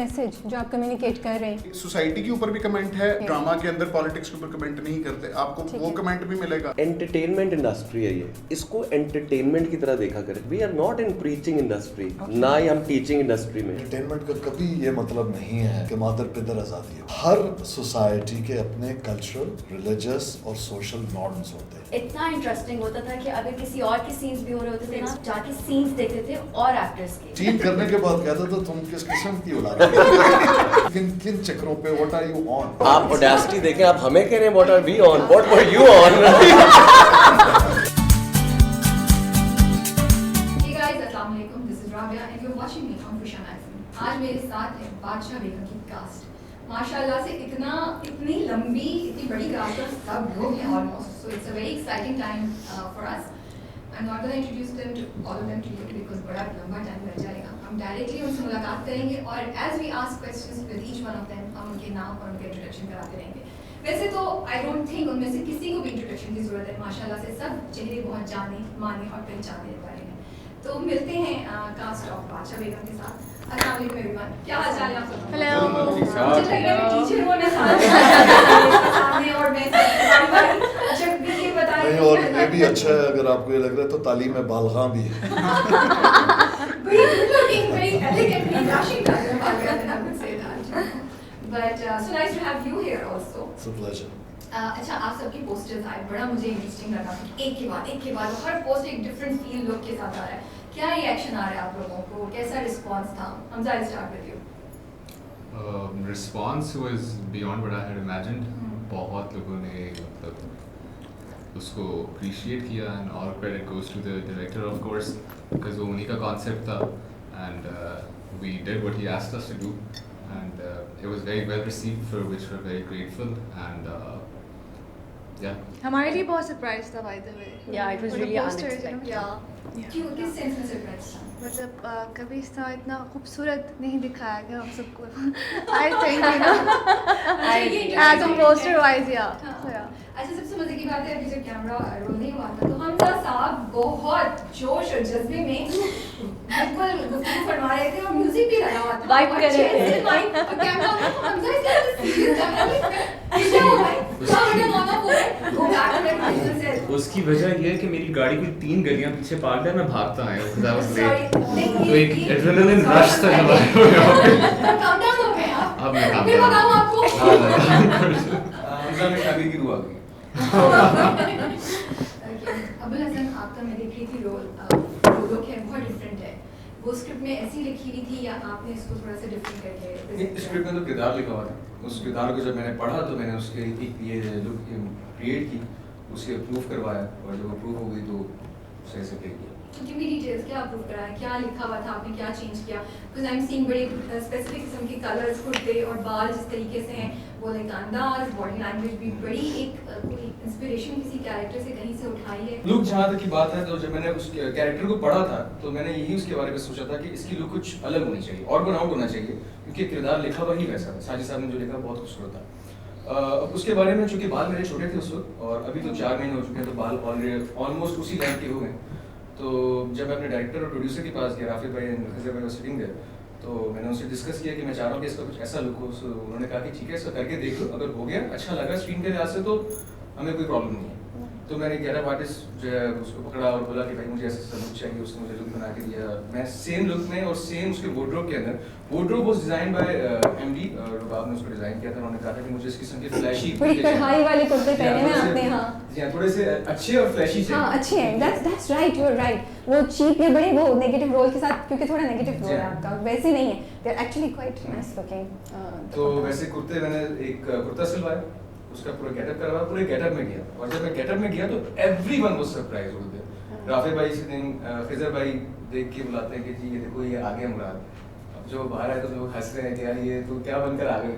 Message जो आप communicate कर रहे हैं? सोसाइटी के ऊपर भी कमेंट है, ड्रामा के अंदर पॉलिटिक्स के ऊपर कमेंट नहीं करते, आपको वो कमेंट भी मिलेगा। एंटरटेनमेंट इंडस्ट्री है ये, इसको एंटरटेनमेंट की तरह देखा करें। We are not in preaching industry, ना ही हम टीचिंग इंडस्ट्री में। एंटरटेनमेंट का कभी ये मतलब नहीं है कि मादर पिदर आजादी है। हर सोसाइटी के अपने कल्चरल, रिलीजियस और सोशल नॉर्म्स होते हैं। इतना इंटरेस्टिंग होता था कि अगर किसी और के सीन्स भी हो रहे होते थे ना, जाके सीन्स देखते थे और एक्टर्स के। चीट करने के बाद कहता था तुम किस किस्म की औलाद हो? किन चक्रों पे व्हाट आर यू ऑन? आप ऑडेसिटी देखें, आप हमें कह रहे हैं what are we on, what were you on? Hey guys, अस्सलाम वालेकुम, this is Rabia and you're watching me on Kusha Magazine। आज मेरे साथ है बादशाह बेगम की कास्ट। माशाल्लाह से इतनी लंबी, इतनी बड़ी कास्ट है, सब लोग हैं almost, so it's a very exciting time for us। I'm not going to introduce them to all of them to you because बड़ा लंबा टाइम लग जाएगा। हम डायरेक्टली उनसे मुलाकात करेंगे और as we ask questions with each one of them, हम उनके नाम और उनके इंट्रोडक्शन कराते रहेंगे। वैसे तो आई डोंट थिंक उनमें से किसी को भी इंट्रोडक्शन की जरूरत है, माशाल्लाह से सब चेहरे बहुत जाने माने और पहचाने पा रहे हैं। तो मिलते हैं कास्ट ऑफ बादशाह बेगम के साथ। अस्सलाम वालेकुम एवरीवन, क्या हाल चाल है आप सबका? हेलो। मुझे लग रहा है मैं टीचर हूं ना सामने और मैं जब भी ये बताया नहीं, और ये भी अच्छा है अगर आपको ये लग रहा है तो तालीम में बालगां भी है। very good looking, very elegant, very dashing guy, I would say that. But so nice to have you here also. It's a pleasure. अच्छा, आप सबकी पोस्टर्स आए, बड़ा मुझे इंटरेस्टिंग लगा। एक के बाद हर पोस्ट एक डिफरेंट फील लुक के साथ आ रहा है। क्या रिएक्शन आ रहा है आप लोगों को? कैसा रिस्पांस था? Hamza, I'll start with you. Response was beyond what I had imagined. बहुत लोगों ने मतलब उसको appreciate किया and all credit goes to the director of course because वो उन्हीं का concept था and we did what he asked us to do and it was very well received for which we're very grateful and yeah. हमारे लिए बहुत surprise था by the way. Yeah, it was really unexpected. क्यों, किस sense में surprise था? मतलब कभी इस तरह इतना खूबसूरत नहीं दिखाया गया हम सबको। I think you know as a poster wise या। अच्छा, सबसे मजे की बात है अभी जब कैमरा रोल नहीं हुआ था तो हमजा साहब बहुत जोश और जज्बे में बिल्कुल गुफ्तगू फरमा रहे थे और म्यूजिक भी लगा हुआ था, वाइब कर रहे थे। और कैमरा हमजा इसके सीरियस कैमरा क्या हो भाई, क्या बेटा मामा को गो बैक टू माय से। उसकी वजह ये है कि मेरी गाड़ी कोई 3 गलियां पीछे पार्क है, मैं भागता आया हूं, that was late। तो एक एड्रेनलिन रश था हमारे को। काम डाउन हो गए आप। अब मैं काम मैं बताऊं आपको। हमजा में शादी की दुआ की। अबुल हसन, आपका मैं देख रही थी रोल जो लुक है बहुत डिफरेंट है, वो स्क्रिप्ट में ऐसी लिखी हुई थी या आपने इसको थोड़ा सा डिफरेंट करके? स्क्रिप्ट में तो किरदार लिखा हुआ था, उस किरदार को जब मैंने पढ़ा तो मैंने उसके एक ये लुक क्रिएट की, उसे अप्रूव करवाया और जब अप्रूव हो गई तो सही से प्ले किया। गिव मी डिटेल्स, क्या अप्रूव कराया, क्या लिखा हुआ था, आपने क्या चेंज किया? बिकॉज़ आई एम सीइंग बड़े स्पेसिफिक किस्म के कलर्स, कुर्ते और बाल जिस तरीके से हैं, बोलने का अंदाज, बॉडी लैंग्वेज भी बड़ी एक कोई इंस्पिरेशन किसी कैरेक्टर से कहीं से उठाई है? लुक जहाँ तक की बात है तो जब मैंने उस कैरेक्टर को पढ़ा था तो मैंने यही उसके बारे में सोचा था कि इसकी लुक कुछ अलग होनी चाहिए, ऑर्गन आउट होना चाहिए, क्योंकि किरदार लिखा हुआ ही वैसा था। साजिद साहब ने जो लिखा बहुत खूबसूरत था। उसके बारे में चूंकि बाल मेरे छोटे थे उस वक्त और अभी तो 4 महीने हो चुके हैं तो बाल ऑलरेडी ऑलमोस्ट उसी लेंथ के हो गए। तो जब मैं अपने डायरेक्टर और प्रोड्यूसर के पास गया, राफिद भाई एंड खजर भाई सिटिंग देयर, तो मैंने उनसे डिस्कस किया कि मैं चाह रहा हूँ कि इसका कुछ ऐसा लुक हो। सो उन्होंने कहा कि ठीक है, इसका करके देख लो, अगर हो गया अच्छा लगा स्क्रीन के लिहाज से तो हमें कोई प्रॉब्लम नहीं है। तो मैंने गेटअप आर्टिस्ट जो है उसको पकड़ा और बोला कि भाई मुझे ऐसा लुक चाहिए, उसने मुझे लुक बना के दिया। मैं सेम लुक में और सेम उसके वार्डरोब के अंदर, wardrobe was design by MD Rubab ने उसको डिजाइन किया था। उन्होंने कहा था कि मुझे इस किस्म के फ्लैशी पूरी कढ़ाई वाले कुर्ते पहने हैं आपने? हाँ जी हाँ, थोड़े से अच्छे और फ्लैशी चाहिए। हाँ अच्छे हैं, that's right, you are right. वो चीप या बड़े वो नेगेटिव रोल के साथ, क्योंकि थोड़ा नेगेटिव रोल है आपका, वैसे नहीं है, they are actually quite nice looking. तो वैसे कुर्ते मैंने एक कुर्ता सिलवाया, उसका पूरा गेटअप करवाया, पूरे गेटअप में गया और जब मैं गेटअप में गया तो एवरीवन वाज सरप्राइज हो गए। राफिद भाई इस दिन खिजर भाई देख के बुलाते हैं कि जी ये देखो ये आ गया मुराद। अब जो बाहर आए तो लोग हंस रहे हैं कि यार ये तो क्या बनकर आ गए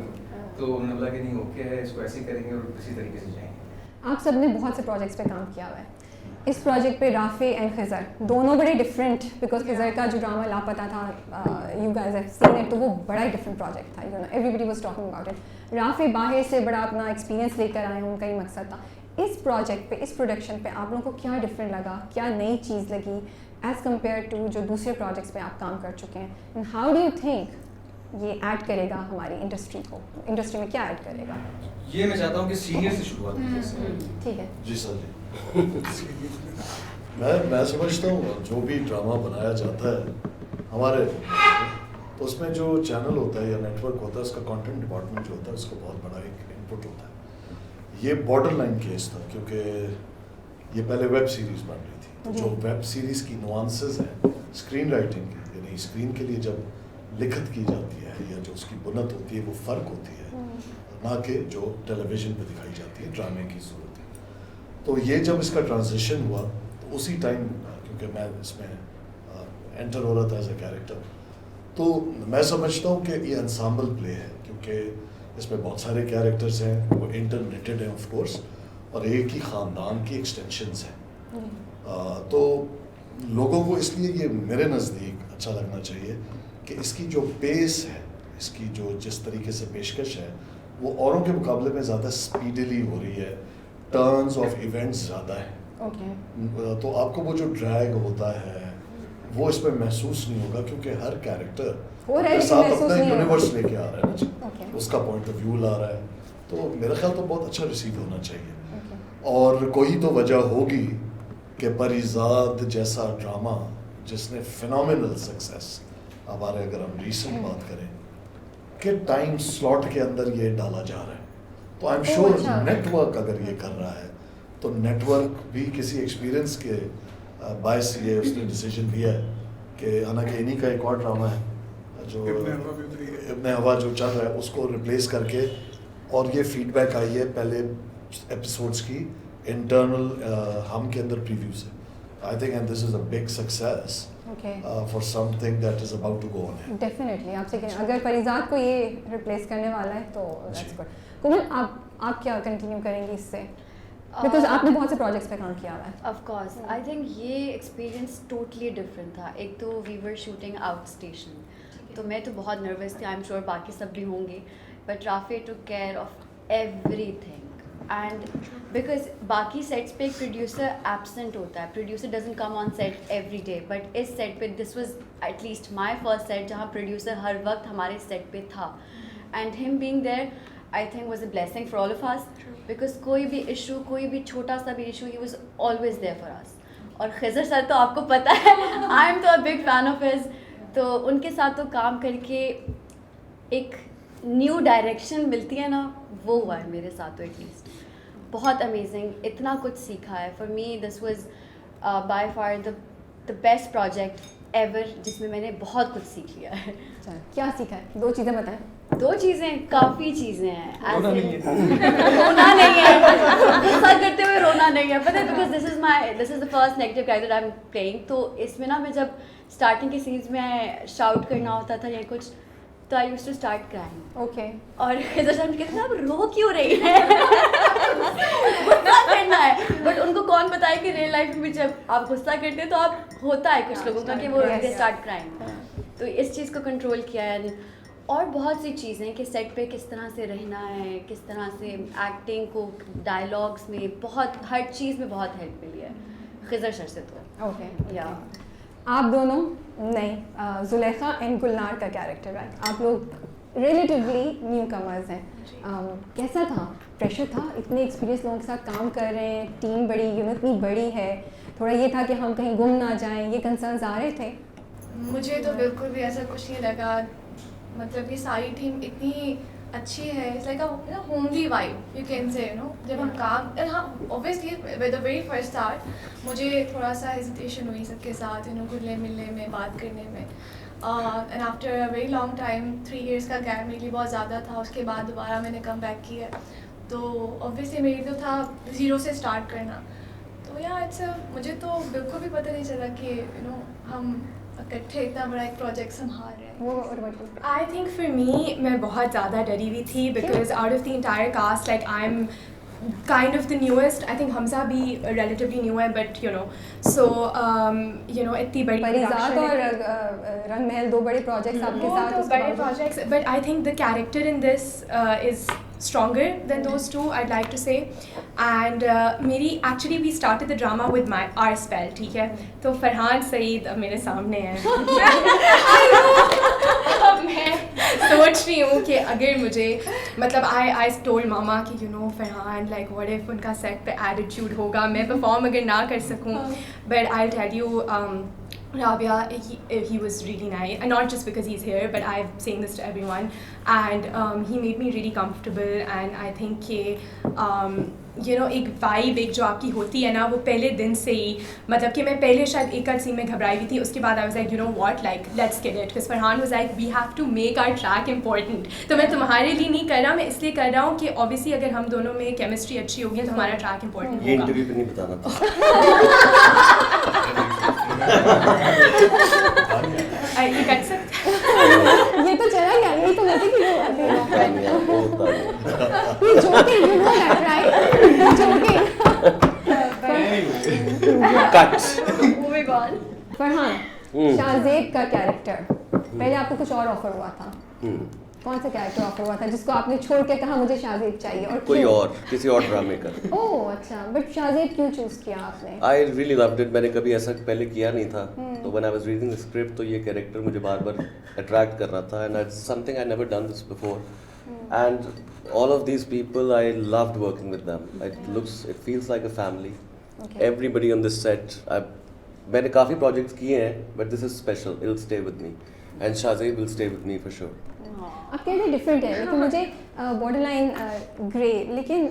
तो उन्होंने बोला कि नहीं ओके है, इसको ऐसे ही करेंगे और इसी तरीके से जाएंगे। आप सबने बहुत से प्रोजेक्ट्स पे काम किया हुआ है। इस प्रोजेक्ट पे राफे एंड खिजर दोनों बड़े डिफरेंट, बिकॉज खिजर का जो ड्रामा लापता था, you guys have seen it, तो वो बड़ा ही डिफरेंट प्रोजेक्ट था, you know everybody was talking about it. Rafe बाहर से बड़ा अपना एक्सपीरियंस लेकर आए, उनका ही मकसद था। इस प्रोजेक्ट पे, इस प्रोडक्शन पे आप लोगों को क्या डिफरेंट लगा, क्या नई चीज़ लगी एज़ कम्पेयर टू जो दूसरे प्रोजेक्ट्स पे आप काम कर चुके हैं, and how do you think ये ऐड करेगा हमारी इंडस्ट्री को, इंडस्ट्री में क्या ऐड करेगा? ये मैं चाहता हूँ कि सीनियर से शुरुआत कीजिए। ठीक है जी सर जी। मैं समझता हूँ जो भी ड्रामा बनाया जाता है हमारे, तो उसमें जो चैनल होता है या नेटवर्क होता है उसका कंटेंट डिपार्टमेंट जो होता है उसका बहुत बड़ा एक इनपुट होता है। ये बॉर्डर लाइन केस था क्योंकि ये पहले वेब सीरीज बन रही थी, तो जो वेब सीरीज की नुआंसेस हैं स्क्रीन राइटिंग की, यानी स्क्रीन के लिए जब लिखत की जाती है या जो उसकी बुनत होती है वो फ़र्क होती है ना कि जो टेलीविज़न पे दिखाई जाती है ड्रामे की सूरत है। तो ये जब इसका ट्रांजिशन हुआ तो उसी टाइम, क्योंकि मैं इसमें एंटर हो रहा था एज ए कैरेक्टर, तो मैं समझता हूँ कि ये ensemble प्ले है क्योंकि इसमें बहुत सारे कैरेक्टर्स हैं, वो इंटरनेटेड हैं ऑफ कोर्स, और एक ही ख़ानदान की एक्सटेंशंस हैं। तो लोगों को इसलिए ये मेरे नज़दीक अच्छा लगना चाहिए कि इसकी जो पेस है, इसकी जो जिस तरीके से पेशकश है वो औरों के मुकाबले में ज़्यादा स्पीडली हो रही है, टर्न्स ऑफ इवेंट्स ज़्यादा है। तो आपको वो जो ड्रैग होता है वो इसमें महसूस नहीं होगा क्योंकि हर कैरेक्टर के साथ अपना यूनिवर्स लेके आ रहा है ना जी, उसका पॉइंट ऑफ व्यू ला रहा है। तो मेरा ख्याल तो बहुत अच्छा रिसीव होना चाहिए। और कोई तो वजह होगी कि परिजाद जैसा ड्रामा जिसने फिनोमिनल सक्सेस, हमारे अगर हम रीसेंट बात करें कि टाइम स्लॉट के अंदर ये डाला जा रहा है, तो आई एम श्योर नेटवर्क अगर ये कर रहा है तो नेटवर्क भी किसी एक्सपीरियंस के बायस ये उसने डिसीजन लिया है कि हालांकि इन्हीं का एक और ड्रामा है जो इब्ने हवा जो चल रहा है उसको रिप्लेस करके, और ये फीडबैक आई है पहले एपिसोड्स की इंटरनल हम के अंदर प्रीव्यू से। I think and this is a big success for something that is about to go on. Definitely आपसे कहें अगर परिजात को ये रिप्लेस करने वाला है तो दैट्स गुड। कोमल आप क्या कंटिन्यू करेंगे इससे, बिकॉज आपने बहुत से प्रोजेक्ट्स पे काम किया हुआ है। ऑफ कोर्स आई थिंक ये एक्सपीरियंस टोटली डिफरेंट था। एक तो we were shooting out station, तो मैं तो बहुत नर्वस थी, आई एम श्योर बाकी सब भी होंगे, but Rafe took care of everything. And because बाकी सेट्स पे एक प्रोड्यूसर एब्सेंट होता है, producer doesn't come on set every day, but इस सेट पे this was at least my first set जहाँ प्रोड्यूसर हर वक्त हमारे सेट पे था, and him being there I think was a blessing for all of us, because कोई भी इशू, कोई भी छोटा सा भी issue, he was always there for us. और खिज़र सर तो आपको पता है आई एम तो a big fan of his, तो उनके साथ तो काम करके एक न्यू डायरेक्शन मिलती है ना, वो हुआ है मेरे साथ तो एटलीस्ट। बहुत अमेजिंग, इतना कुछ सीखा है। For me this was by far the best project ever, जिसमें मैंने बहुत कुछ सीख लिया है। क्या सीखा है? 2 चीज़ें बताएं। 2 चीज़ें, काफ़ी चीज़ें हैं। रोना नहीं है, रोना नहीं है, गुस्सा करते हुए रोना नहीं है, पता है, because this is the first negative character I am playing. तो इसमें ना मैं जब स्टार्टिंग के सीन्स में शाउट करना होता था या कुछ, तो I used to start crying. Okay. और खिज़र सर कहते थे आप रो क्यों रही है गुस्सा करना है, बट उनको कौन बताए कि रियल लाइफ में जब आप गुस्सा करते हैं तो आप होता है कुछ लोगों का कि वो दे स्टार्ट क्राइंग। तो इस चीज़ को कंट्रोल किया है। और बहुत सी चीज़ें कि सेट पे किस तरह से रहना है, किस तरह से एक्टिंग को, डायलॉग्स में, बहुत हर चीज़ में बहुत हेल्प मिली है खिज़र सर से। तो ओके या आप दोनों नहीं, जुलेखा एंड गुलनार का कैरेक्टर है, आप लोग रिलेटिवली न्यू कमर्स हैं, कैसा था? प्रेशर था? इतने एक्सपीरियंस लोगों के साथ काम कर रहे हैं, टीम बड़ी, यूनिट इतनी बड़ी है, थोड़ा ये था कि हम कहीं गुम ना जाएं, ये कंसर्न्स आ रहे थे? मुझे तो बिल्कुल भी ऐसा कुछ नहीं लगा, मतलब ये सारी टीम इतनी अच्छी है, it's like a homely vibe you can say, you know. जब हम काम, हाँ obviously with the very first start मुझे थोड़ा सा हेजिटेशन हुई सबके साथ, यू नो, घुलने मिलने में, बात करने में, and after a very long time 3 years का गैप मेरे लिए बहुत ज़्यादा था। उसके बाद दोबारा मैंने कम बैक किया, तो ऑब्वियसली मेरी तो था 0 से स्टार्ट करना। तो या मुझे तो बिल्कुल भी पता नहीं चला कि यू नो हम इकट्ठे इतना बड़ा एक प्रोजेक्ट संभाल रहे हैं। I think for me, मैं बहुत ज़्यादा डरी हुई थी because out of the entire cast, like I'm kind of the newest. I think Hamza भी relatively new है, but you know, so you know इतनी बड़ी परिजात और रंग महल 2 बड़े प्रोजेक्ट्स आपके साथ, वो तो बड़े projects, but I think the character in this is stronger than those 2, I'd like to say. And मेरी actually we started the drama with our spell, ठीक है? तो फरहान सईद अब मेरे सामने है। मैं सोच रही हूँ कि अगर मुझे मतलब आई टोल्ड मामा कि you know Farhan like what if उनका सेट पे एटीट्यूड होगा, मैं परफॉर्म अगर ना कर सकूँ, but I tell you Rabia, he was really nice, and not just because he's here, but I'm saying this to everyone, and he made me really comfortable, and I think कि you know एक vibe एक जो आपकी होती है ना वो पहले दिन से ही, मतलब कि मैं पहले शायद एक आध सीन में घबराई हुई थी, उसके बाद I was like you know what, like let's get it, because Farhan was like we have to make our track important, तो मैं तुम्हारे लिए नहीं कर रहा, मैं इसलिए कर रहा हूँ कि obviously अगर हम दोनों में chemistry अच्छी होगी तो हमारा track important ये होगा। इंटरव्यू पे नहीं बताना था। ये कर सकते हैं। ये तो चला गया, ये तो मजे की बात है। वो होता है। ये joking, you know that, right? Joking. Cut. Moving on. Farhan, Shahzeb का कैरेक्टर पहले आपको कुछ और ऑफर हुआ था, कौन सा कैरेक्टर ऑफर हुआ था जिसको आपने छोड़ के कहा मुझे शाहजेब चाहिए, और कोई क्यों? और किसी और ड्रामे का। ओह अच्छा, बट शाहजेब क्यों चूज किया आपने? आई रियली लव्ड इट, मैंने कभी ऐसा पहले किया नहीं था, तो when I was reading the script तो ये कैरेक्टर मुझे बार बार अट्रैक्ट कर रहा था, and it's something I never done this before, and all of these people I loved working with them, it feels like a family, everybody on this set. मैंने काफ़ी projects किए हैं, but this is special, it will stay with me, and Shahzeb will stay with me for sure. आप कहते हैं different है, लेकिन मुझे बॉर्डर लाइन ग्रे, लेकिन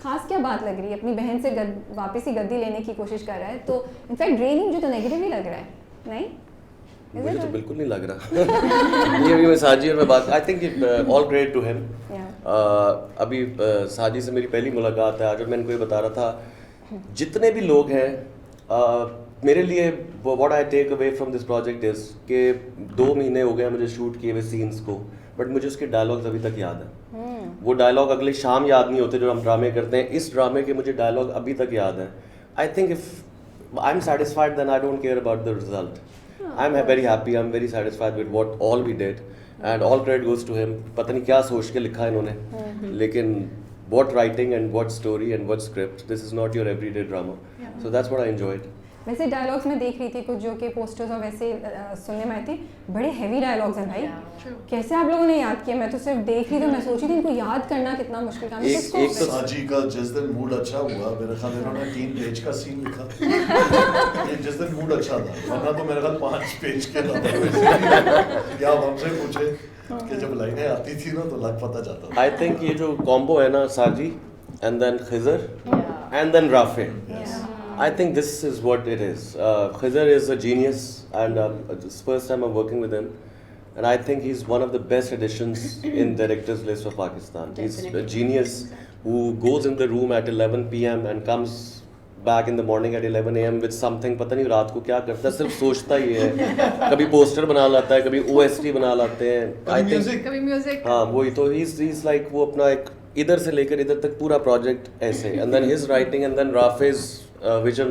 खास क्या बात लग रही है, अपनी बहन से वापस ही गद्दी लेने की कोशिश कर रहा है, तो इनफैक्ट ग्रे नहीं, मुझे तो नेगेटिव ही लग रहा है, नहीं? मुझे तो बिल्कुल नहीं लग रहा। ये अभी मैं साजी और मैं बात, I think all great to him. अभी साजी से मेरी पहली मुलाकात है आज, और मैं इनको ये बता रहा था जितने भी लोग हैं, मेरे लिए what I take away from this project is कि 2 महीने हो गए मुझे शूट किए हुए सीन्स को, बट मुझे उसके डायलॉग्स अभी तक याद है। वो डायलॉग अगले शाम याद नहीं होते जो हम ड्रामे करते हैं, इस ड्रामे के मुझे डायलॉग अभी तक याद है। I think if I am satisfied then I don't care about the result, I am very happy, I am very satisfied with what all we did, and all credit goes to him. पता नहीं क्या सोच के लिखा है इन्होंने, लेकिन what writing and what story and what script, this is not your everyday drama, so that's what I enjoyed. वैसे डायलॉग्स में देख रही थी कुछ जो कि पोस्टर्स और वैसे सुनने में आए थे, बड़े हैवी डायलॉग्स हैं भाई, कैसे आप लोगों ने याद किया? मैं तो सिर्फ देख रही थी, मैं सोची थी इनको याद करना कितना मुश्किल काम है। एक तो साजी का जिस दिन मूड अच्छा हुआ, मेरे ख्याल इन्होंने 3 पेज का सीन लिखा, जिस दिन मूड अच्छा था, वरना तो मेरे ख्याल 5 पेज के था। क्या आप हमसे पूछे कि जब लाइनें आती थी ना तो लग पता जाता। आई थिंक ये जो कॉम्बो है ना, Saji and then Khizar and then Rafe, I think this is what it is. Khizr is a genius, and it's the first time I'm working with him, and I think he's one of the best additions in directors list of Pakistan. He's a genius who goes in the room at 11 p.m. and comes back in the morning at 11 a.m. with something, पता नहीं रात को क्या करता है, सिर्फ सोचता ही है। कभी पोस्टर बना लाता है, कभी OST बना लाते हैं, कभी म्यूजिक। हाँ वही तो, he's like वो अपना एक इधर से लेकर इधर तक पूरा प्रोजेक्ट ऐसे, and then his writing and then Rafe's vision,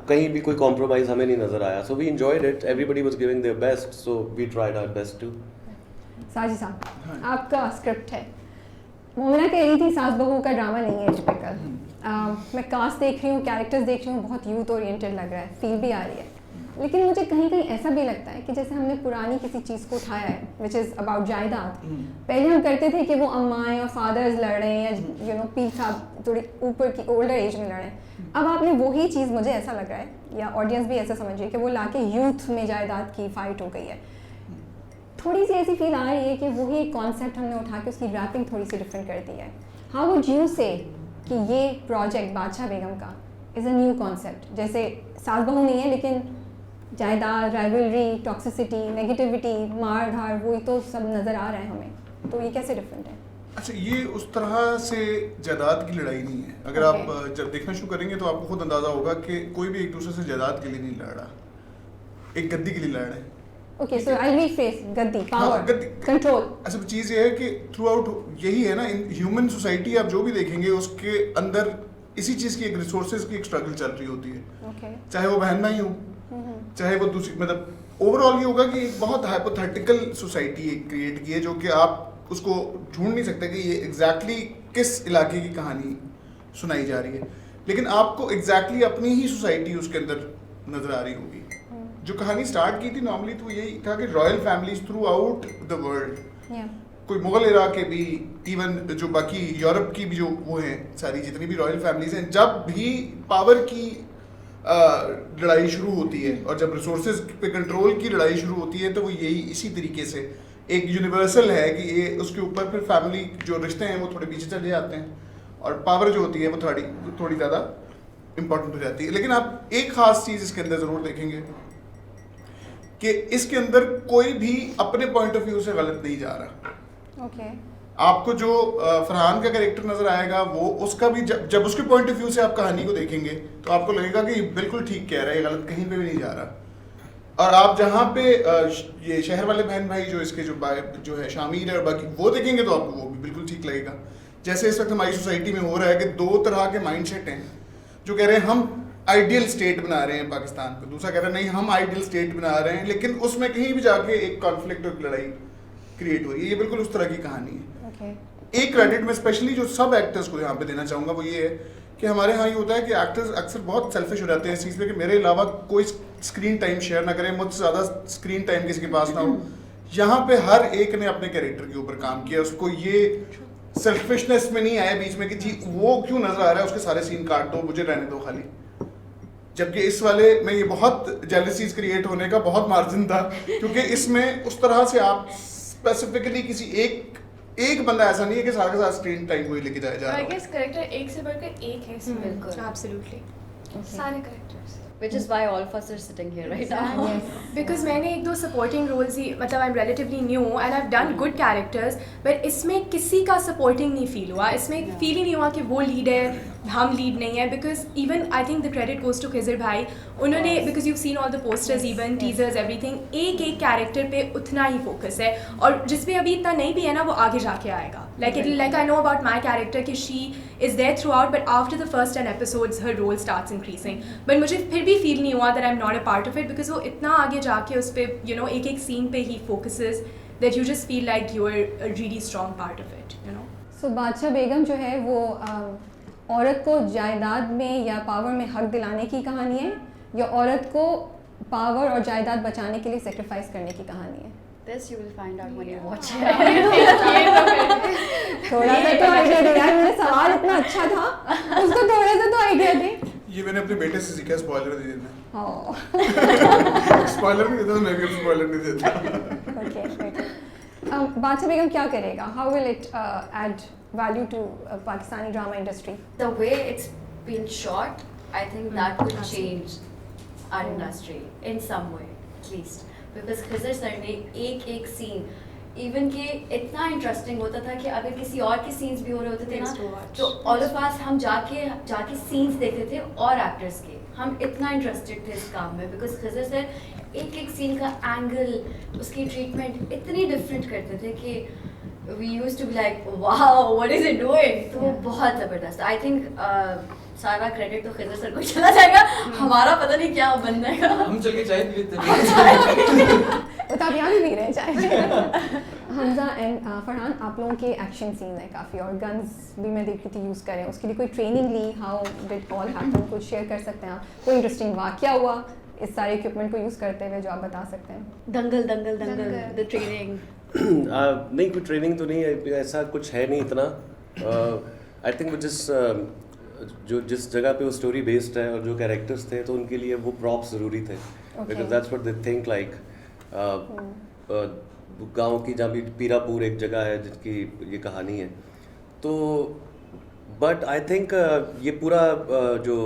कहीं भी कोई कॉम्प्रोमाइज हमें नहीं नजर आया, so we enjoyed it, everybody was giving their best, so we tried our best too. Saji साहब, आपका स्क्रिप्ट है, मोमिना कह रही थी सास बहू का ड्रामा नहीं है टिपिकल, मैं कास्ट देख रही हूँ, कैरेक्टर्स देख रही हूँ, बहुत यूथ ओरिएंटेड लग रहा है, फील भी आ रही है, लेकिन मुझे कहीं कहीं ऐसा भी लगता है कि जैसे हमने पुरानी किसी चीज़ को उठाया है, विच इज़ अबाउट जायदाद। पहले हम करते थे कि वो अम्माएँ और फादर्स लड़ रहे हैं, या यू नो पीर साहब थोड़ी ऊपर की ओल्डर एज में लड़ रहे हैं, अब आपने वही चीज़, मुझे ऐसा लग रहा है, या ऑडियंस भी ऐसा समझिए कि वो लाके यूथ में जायदाद की फाइट हो गई है, थोड़ी सी ऐसी फील आ रही है कि वही एक कॉन्सेप्ट हमने उठा के उसकी रैपिंग थोड़ी सी डिफरेंट कर दी है। हाउ वुड यू से कि ये प्रोजेक्ट बादशाह बेगम का इज़ अ न्यू कॉन्सेप्ट, जैसे सास बहू नहीं है लेकिन जायदाद, राइवलरी, टॉक्सिसिटी, नेगेटिविटी, मार धार, वही तो सब नज़र आ रहा है हमें, तो ये कैसे डिफरेंट है? अच्छा, ये उस तरह से जायदाद की लड़ाई नहीं है। अगर आप जब देखना शुरू करेंगे तो आपको खुद अंदाजा होगा कि कोई भी एक दूसरे से जायदाद के लिए नहीं लड़ रहा, एक गद्दी के लिए लड़ रहे हैं। ओके, सो आई रीफ्रेज, गद्दी, पावर, गद्दी, कंट्रोल। अच्छा, चीज़ ये है कि थ्रू आउट यही है ना, इन ह्यूमन सोसाइटी आप जो भी देखेंगे उसके अंदर इसी चीज़ की एक रिसोर्सेज की एक स्ट्रगल चल रही होती है, चाहे वो बहन भाई हो, चाहे वो दूसरी, मतलब ओवरऑल ये होगा कि एक बहुत हाइपोथेटिकल सोसाइटी क्रिएट की है, जो कि आप उसको ढूंढ नहीं सकते कि ये एग्जैक्टली किस इलाके की कहानी सुनाई जा रही है, लेकिन आपको एग्जैक्टली अपनी ही सोसाइटी उसके अंदर नजर आ रही होगी। जो कहानी स्टार्ट की थी नॉर्मली तो यही था कि royal families through out the world कोई मुगल इरा के भी, इवन जो बाकी यूरोप की भी जो वो हैं सारी जितनी भी रॉयल फैमिलीज हैं, जब भी पावर की लड़ाई शुरू होती है और जब रिसोर्सेज पे कंट्रोल की लड़ाई शुरू होती है, तो वो यही इसी तरीके से एक यूनिवर्सल है कि ये उसके ऊपर फिर फैमिली जो रिश्ते हैं वो थोड़े पीछे चले जाते हैं और पावर जो होती है वो थोड़ी ज़्यादा इम्पोर्टेंट हो जाती है। लेकिन आप एक ख़ास चीज़ इसके अंदर ज़रूर देखेंगे कि इसके अंदर कोई भी अपने पॉइंट ऑफ व्यू से गलत नहीं जा रहा। आपको जो फरहान का कैरेक्टर नजर आएगा वो उसका भी जब उसके पॉइंट ऑफ व्यू से आप कहानी को देखेंगे तो आपको लगेगा कि ये बिल्कुल ठीक कह रहा है, गलत कहीं पे भी नहीं जा रहा। और आप जहाँ पे ये शहर वाले बहन भाई जो इसके जो है शामिर है और बाकी वो देखेंगे तो आपको वो भी बिल्कुल ठीक लगेगा। जैसे इस वक्त हमारी सोसाइटी में हो रहा है कि दो तरह के माइंडसेट हैं, जो कह रहे हैं हम आइडियल स्टेट बना रहे हैं पाकिस्तान को, दूसरा कह रहा है नहीं हम आइडियल स्टेट बना रहे हैं, लेकिन उसमें कहीं भी जाके एक कॉन्फ्लिक्ट और लड़ाई क्रिएट हो रही है। ये बिल्कुल उस तरह की कहानी है। एक क्रेडिट में स्पेशली जो सब एक्टर्स को यहाँ पे देना चाहूँगा वो ये है कि हमारे यहाँ ये होता है कि एक्टर्स अक्सर बहुत सेल्फिश हो जाते हैं इस चीज़ पे कि मेरे अलावा कोई स्क्रीन टाइम शेयर ना करे, मुझसे ज़्यादा स्क्रीन टाइम किसी के पास ना हो। यहाँ पे हर एक ने अपने कैरेक्टर के ऊपर काम किया, उसको ये सेल्फिशनेस में नहीं आया बीच में कि जी वो क्यों नजर आ रहा है, उसके सारे सीन काट दो, मुझे रहने दो खाली। जबकि इस वाले में ये बहुत जेलसीज क्रिएट होने का बहुत मार्जिन था, क्योंकि इसमें उस तरह से आप स्पेसिफिकली किसी एक बंदा ऐसा नहीं है कि सारा के सारा स्क्रीन टाइम को ही लेके जाया जा रहा है। आई गेस कैरेक्टर एक से बढ़कर एक है इसमें। बिल्कुल, एब्सोल्युटली सारे characters. which is why all of us are sitting here right now. Because मैंने एक दो सपोर्टिंग रोल्स ही, मतलब I am relatively new and I have done good characters, but इसमें किसी का सपोर्टिंग नहीं फील हुआ। इसमें फील ही नहीं हुआ कि वो लीड है, हम लीड नहीं है। Because even I think the credit goes to Khizar भाई, उन्होंने because you seen all the posters even teasers everything, एक एक कैरेक्टर पे उतना ही फोकस है, और जिस पे अभी इतना नहीं भी है ना वो आगे जाके आएगा। Like I know about my character कि she is there throughout, but after the first 10 episodes her role starts increasing. But मुझे फिर भी फील नहीं हुआ that I am not a part of it, because वो इतना आगे जाके उस पर यू नो एक एक सीन पे ही focuses that you just feel like you are a really strong part of it, you know. So Badshah Begum जो है वो औरत को जायदाद में या पावर में हक दिलाने की कहानी है, या औरत को पावर और जायदाद बचाने के लिए सेक्रीफाइस करने की कहानी है? This you will find out when you watch it. थोड़ा सा तो आइडिया दे यार, मेरा सवाल इतना अच्छा था, उसको थोड़ा सा तो आइडिया दे। ये मैंने अपने बेटे से सीखा, स्पॉइलर नहीं देना। हाँ। स्पॉइलर नहीं देता तो मैं भी स्पॉइलर नहीं देता। Okay. बादशाह बेगम क्या करेगा? How will it add value to Pakistani drama industry? The way it's been shot, I think that could change our industry in some way, at least. Because Khizar sir ने एक सीन इवन के इतना interesting होता था कि अगर किसी और के सीन्स भी हो रहे होते थे ना, तो ऑल ऑफ अस हम जाके सीन्स देखते थे और एक्टर्स के, हम इतना इंटरेस्टेड थे इस काम में। बिकॉज खिज़र सर एक सीन का एंगल, उसकी ट्रीटमेंट इतनी डिफरेंट करते थे कि we used to be like wow what is it doing. तो वो बहुत ज़बरदस्त। आई थिंक सारा क्रेडिट तो खिज़र सर को चला जाएगा, हमारा पता नहीं क्या बन जाएगा। हम चल के चाय पी लेते हैं। वो तो आप यहाँ भी पी रहे हैं चाय। हमजा एंड फरहान, आप लोगों के एक्शन सीन है काफ़ी, और गन्स भी मैं देख रही थी यूज़ करें, उसके लिए कोई ट्रेनिंग ली? How did all happen? कुछ शेयर कर सकते हैं आप? कोई इंटरेस्टिंग वाकया हुआ इस सारे इक्विपमेंट को यूज़ करते हुए जो आप बता सकते हैं? दंगल द ट्रेनिंग। नहीं, कोई ट्रेनिंग तो नहीं है, ऐसा कुछ है नहीं इतना। आई थिंक जो जिस जगह पे वो स्टोरी बेस्ड है और जो कैरेक्टर्स थे तो उनके लिए वो प्रॉप्स ज़रूरी थे, because that's what they think like. गांव की जहाँ भी पीरापुर एक जगह है जिसकी ये कहानी है, तो बट आई थिंक ये पूरा जो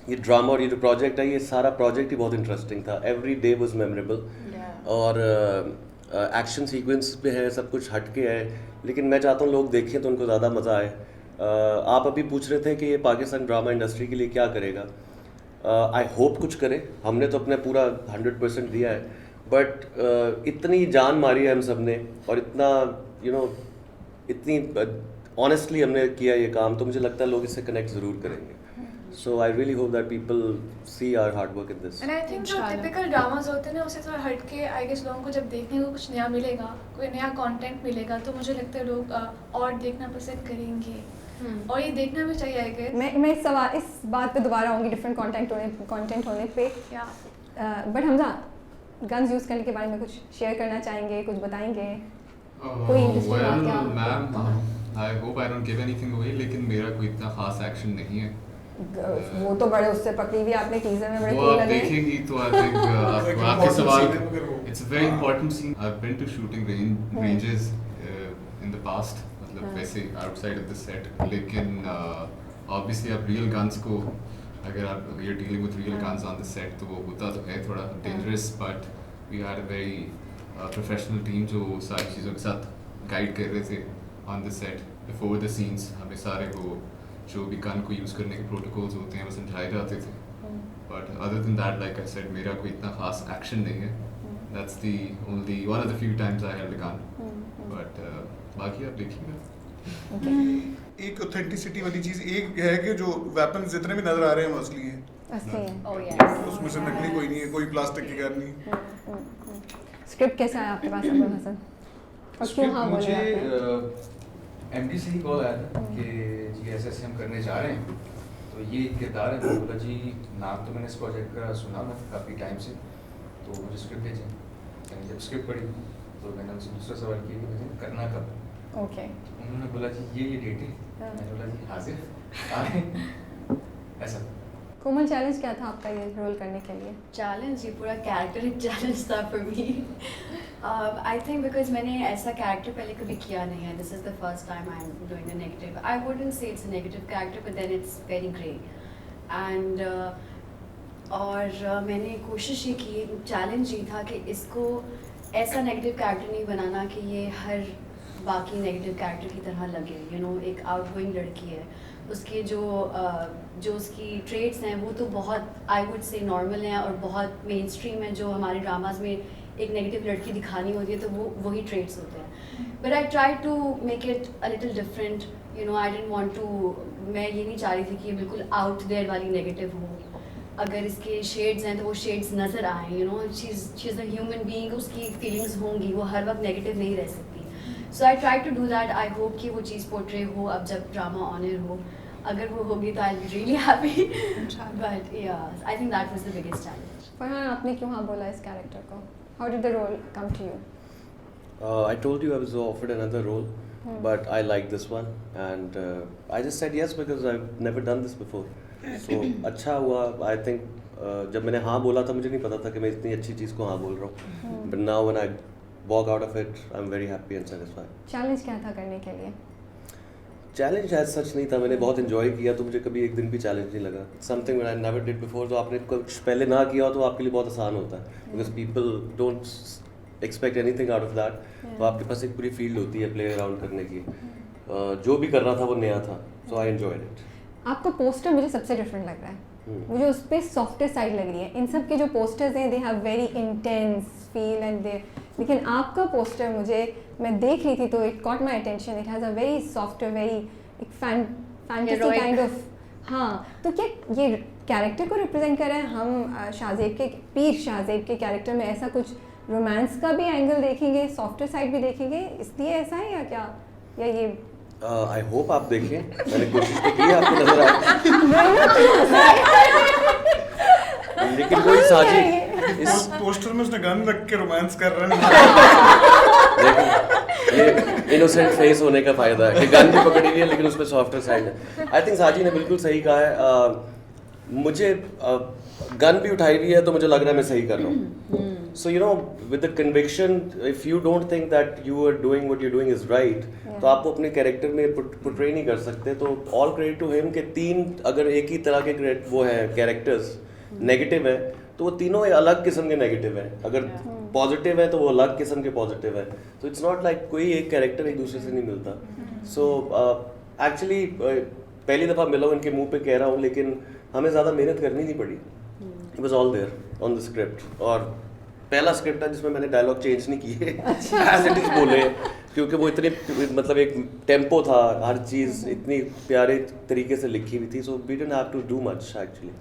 ये ड्रामा और ये जो प्रोजेक्ट है, ये सारा प्रोजेक्ट ही बहुत इंटरेस्टिंग था। एवरी डे वाज मेमोरेबल, और एक्शन सीक्वेंस पे है, सब कुछ हटके है, लेकिन मैं चाहता हूँ लोग देखें तो उनको ज़्यादा मज़ा आए। आप अभी पूछ रहे थे कि ये पाकिस्तान ड्रामा इंडस्ट्री के लिए क्या करेगा। आई होप कुछ करे, हमने तो अपने पूरा 100% दिया है, बट इतनी जान मारी है हम सब ने, और इतना इतनी ऑनेस्टली हमने किया ये काम, तो मुझे लगता है लोग इससे कनेक्ट ज़रूर करेंगे। So I really hope that people see our hard work in this. And I think जो typical dramas होते हैं ना, उससे थोड़ा हट के I guess लोगों को जब देखने को कुछ नया मिलेगा, कोई नया कंटेंट मिलेगा, तो मुझे लगता है लोग और देखना पसंद करेंगे, और ये देखना भी चाहिए I guess. मैं इस बात पे दोबारा आऊँगी डिफरेंट कंटेंट होने पे। बट हमजा, गन्स यूज़ करने के बारे में कुछ शेयर करना चाहेंगे, कुछ बताएंगे? कोई interesting वाकया? Ma'am I hope I don't give anything away, लेकिन मेरा कोई इतना खास एक्शन नहीं है। वो तो बड़े उससे पकड़ी हुई आपने टीजर में बड़े वो cool आप लगे। देखेंगी तो आई थिंक आपके सवाल, it's a very important scene. I have been to shooting ranges in the past, मतलब वैसे आउटसाइड ऑफ द सेट, लेकिन ऑब्वियसली आप रियल गन्स को, अगर आप you are dealing with real guns on the set, तो वो होता तो है थोड़ा dangerous, but we had a very professional team जो सारी चीज़ों के साथ गाइड कर रहे थे on the set before the scenes. हमें सारे वो जो भी गन को यूज़ करने के प्रोटोकॉल्स होते हैं वो समझाए जाते थे। But other than that, like I said, मेरा कोई इतना खास एक्शन नहीं है। That's the only one of the few times I held a gun, but बाकी आप देखिएगा। एक ऑथेंटिसिटी वाली चीज एक है कि जो वेपन्स जितने भी नजर आ रहे हैं वो असली हैं, असली है। Oh yes. उसमें से नकली कोई नहीं है, कोई प्लास्टिक की गन नहीं। स्क्रिप्ट कैसा है आपके पास अब्दुल हसन? और क्यों हाँ बोले आपने? मुझे एमडी से ही कॉल आया था कि जी ऐसे ऐसे हम करने जा रहे हैं, तो ये एक किरदार है। मैंने बोला जी नाम तो मैंने इस प्रोजेक्ट का सुना था काफ़ी टाइम से, तो मुझे स्क्रिप्ट भेजें। मैंने जब स्क्रिप्ट पढ़ी तो मैंने उनसे दूसरा सवाल किया कि मुझे करना कब। ओके। उन्होंने बोला जी ये डेट है। मैंने बोला जी हाजिर आए ऐसा। कोमल, चैलेंज क्या था आपका ये रोल करने के लिए? चैलेंज, ये पूरा कैरेक्टर एक चैलेंज था for me. I think because मैंने ऐसा कैरेक्टर पहले कभी किया नहीं है। This is the first time I am doing a negative. I wouldn't say it's a negative character, but then it's very grey and और मैंने कोशिश ये की, चैलेंज ये था कि इसको ऐसा नेगेटिव कैरेक्टर नहीं बनाना कि ये हर बाकी नेगेटिव कैरेक्टर की तरह लगे। यू नो, एक आउटगोइंग लड़की है, उसके जो उसकी ट्रेड्स हैं वो तो बहुत आई वुड से नॉर्मल हैं और बहुत मेन स्ट्रीम है। जो हमारे ड्रामाज में एक नेगेटिव लड़की दिखानी होती है तो वो वही ट्रेड्स होते हैं। But I try to make it a little different. You know, I didn't want to, मैं ये नहीं चाह रही थी कि ये बिल्कुल आउट देयर वाली नेगेटिव हो। अगर इसके शेड्स हैं तो वो शेड्स नज़र आएँ। You know, she is a human being, उसकी फीलिंग्स होंगी, वो हर वक्त नेगेटिव नहीं रह सकती। So I try to do that. I hope कि वो चीज़ पोर्ट्रे हो अब जब ड्रामा ऑन एयर हो। अगर वो होगी तो I be really happy, but I think that was the biggest challenge. Farhan, आपने क्यों हाँ बोला इस कैरेक्टर को? How did the role come to you? I told you I was offered another role, but I like this one, and I just said yes because I've never done this before. So अच्छा हुआ, I think जब मैंने हाँ बोला था मुझे नहीं पता था कि मैं इतनी अच्छी चीज़ को हाँ बोल रहा हूँ, but now when I walk out of it, I'm very happy and satisfied. Challenge क्या था करने के लिए? चैलेंज शायद सच नहीं था, मैंने बहुत इन्जॉय किया तो मुझे कभी एक दिन भी चैलेंज नहीं लगा। Something when I never did before, तो आपने कुछ पहले ना किया हो तो आपके लिए बहुत आसान होता है, because people don't expect anything out of that. तो आपके पास एक पूरी फील्ड होती है प्ले अराउंड करने की। जो भी कर रहा था वो नया था, सो आई एन्जॉयड इट। आपका पोस्टर मुझे सबसे डिफरेंट लग रहा है। मुझे उस पर सॉफ्टर साइड लग रही है। इन सब के जो पोस्टर्स हैं they have very intense feel and they, लेकिन आपका पोस्टर मुझे, मैं देख रही थी तो it caught my attention. It has a very soft, very एक फैंटेसी काइंड ऑफ। हाँ, तो क्या ये कैरेक्टर को रिप्रेजेंट कर रहा है? हम शाहजेब के, पीर शाहजेब के कैरेक्टर में ऐसा कुछ रोमांस का भी एंगल देखेंगे, सॉफ्टर साइड भी देखेंगे, इसलिए ऐसा है या क्या? या ये आई होप आप देखें, मैंने कोशिश तो की आपको नजर आए, लेकिन कोई साजिश इस पोस्टर में उसने गन रख के रोमांस कर रहा है। ये इनोसेंट फेस होने का फायदा है कि गन भी पकड़ी हुई है लेकिन उसमें सॉफ्टर साइड है। आई थिंक साजी ने बिल्कुल सही कहा है। मुझे गन भी उठाई हुई है तो मुझे लग रहा है मैं सही कर रहा हूँ। So you know, with the conviction, if you don't think that you are doing what you're doing is right, तो आप अपने कैरेक्टर में portray नहीं कर सकते। तो all credit to him कि तीन अगर एक ही तरह के वो है कैरेक्टर्स नेगेटिव है तो वो तीनों अलग किस्म के नेगेटिव है। अगर पॉजिटिव है तो वो अलग किस्म के पॉजिटिव है। तो इट्स नॉट लाइक कोई एक कैरेक्टर एक दूसरे से नहीं मिलता। सो एक्चुअली पहली दफ़ा मिला हूँ, इनके मुंह पे कह रहा हूँ, लेकिन हमें ज़्यादा मेहनत करनी नहीं पड़ी। It was all there on the script, और पहला स्क्रिप्ट है जिसमें मैंने डायलॉग चेंज नहीं किए, एज इट इज बोले, क्योंकि वो इतने मतलब एक टेम्पो था, हर चीज़ इतनी प्यारे तरीके से लिखी हुई थी। So we didn't have to do much actually.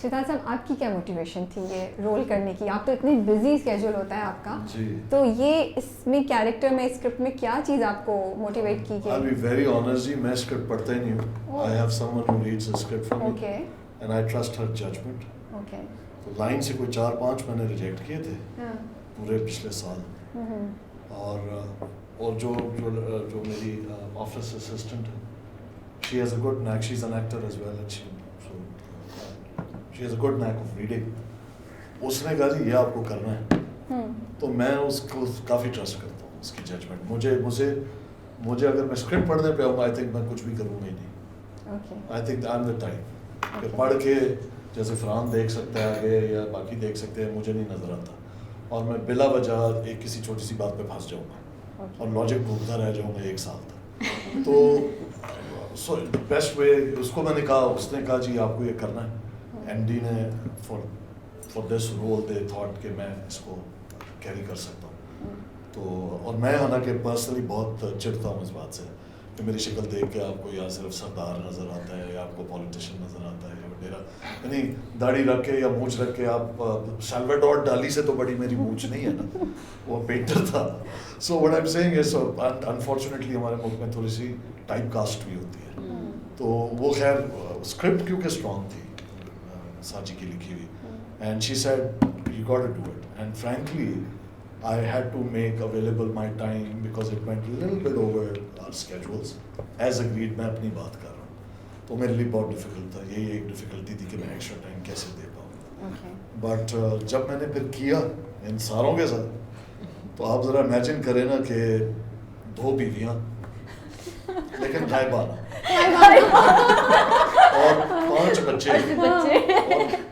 Siddharth साहब, आपकी क्या मोटिवेशन थी ये रोल करने की? आप तो इतने बिजी स्केड्यूल होता है आपका जी। तो ये इसमें कैरेक्टर में, स्क्रिप्ट में क्या चीज़ आपको मोटिवेट की? I'll be very honest जी, मैं स्क्रिप्ट पढ़ता ही नहीं हूँ। I have someone who reads the script for me, Okay. and I trust her judgment. Okay. तो लाइन से कोई 4-5 मैंने रिजेक्ट किए थे पूरे पिछले साल। और जो मेरी ऑफिस असिस्टेंट है, she has a good knack, she is an actor as well, she has a good knack of reading. उसने कहा जी ये आपको करना है, तो मैं उसको काफ़ी ट्रस्ट करता हूँ, उसकी जजमेंट। मुझे अगर मैं स्क्रिप्ट पढ़ने पे आऊँगा, आई थिंक मैं कुछ भी करूँगा ही नहीं। आई think I am the type कि पढ़ के जैसे फरहान देख सकता है आगे या बाकी देख सकते हैं, मुझे नहीं नज़र आता, और मैं बिला वजह एक किसी छोटी सी बात पे फंस जाऊँगा और लॉजिक घूमता रह जाऊँगा 1 साल तक। तो सो बेस्ट वे, उसको मैंने कहा, उसने कहा जी आपको ये करना है। एमडी ने for this role they thought कि मैं इसको कैरी कर सकता हूँ। तो और मैं हालांकि पर्सनली बहुत चिढ़ता हूँ इस बात से कि मेरी शक्ल देख के आपको या सिर्फ सरदार नज़र आता है या आपको पॉलिटिशियन नज़र आता है या वगैरह, यानी दाढ़ी रख के या मूंछ रख के आप सैल्वाडोर डाली से तो बड़ी मेरी मूंछ नहीं है ना, वो पेंटर था। So what I am saying is unfortunately हमारे मुल्क में थोड़ी सी टाइप कास्ट भी होती है। तो वो खैर स्क्रिप्ट क्योंकि स्ट्रॉन्ग थी साजी की लिखी हुई, and she said you got to do it, and frankly I had to make available my time because it went a little bit over our schedules. As agreed, मैं अपनी बात कर रहा हूँ, तो मेरे लिए बहुत डिफिकल्ट था। यही एक डिफिकल्टी थी कि मैं एक्स्ट्रा टाइम कैसे दे पाऊँ। बट जब मैंने फिर किया इन सारों के साथ, तो आप ज़रा इमेजिन करें ना कि 2 बीवियाँ लेकिन गायबाना और 5 बच्चे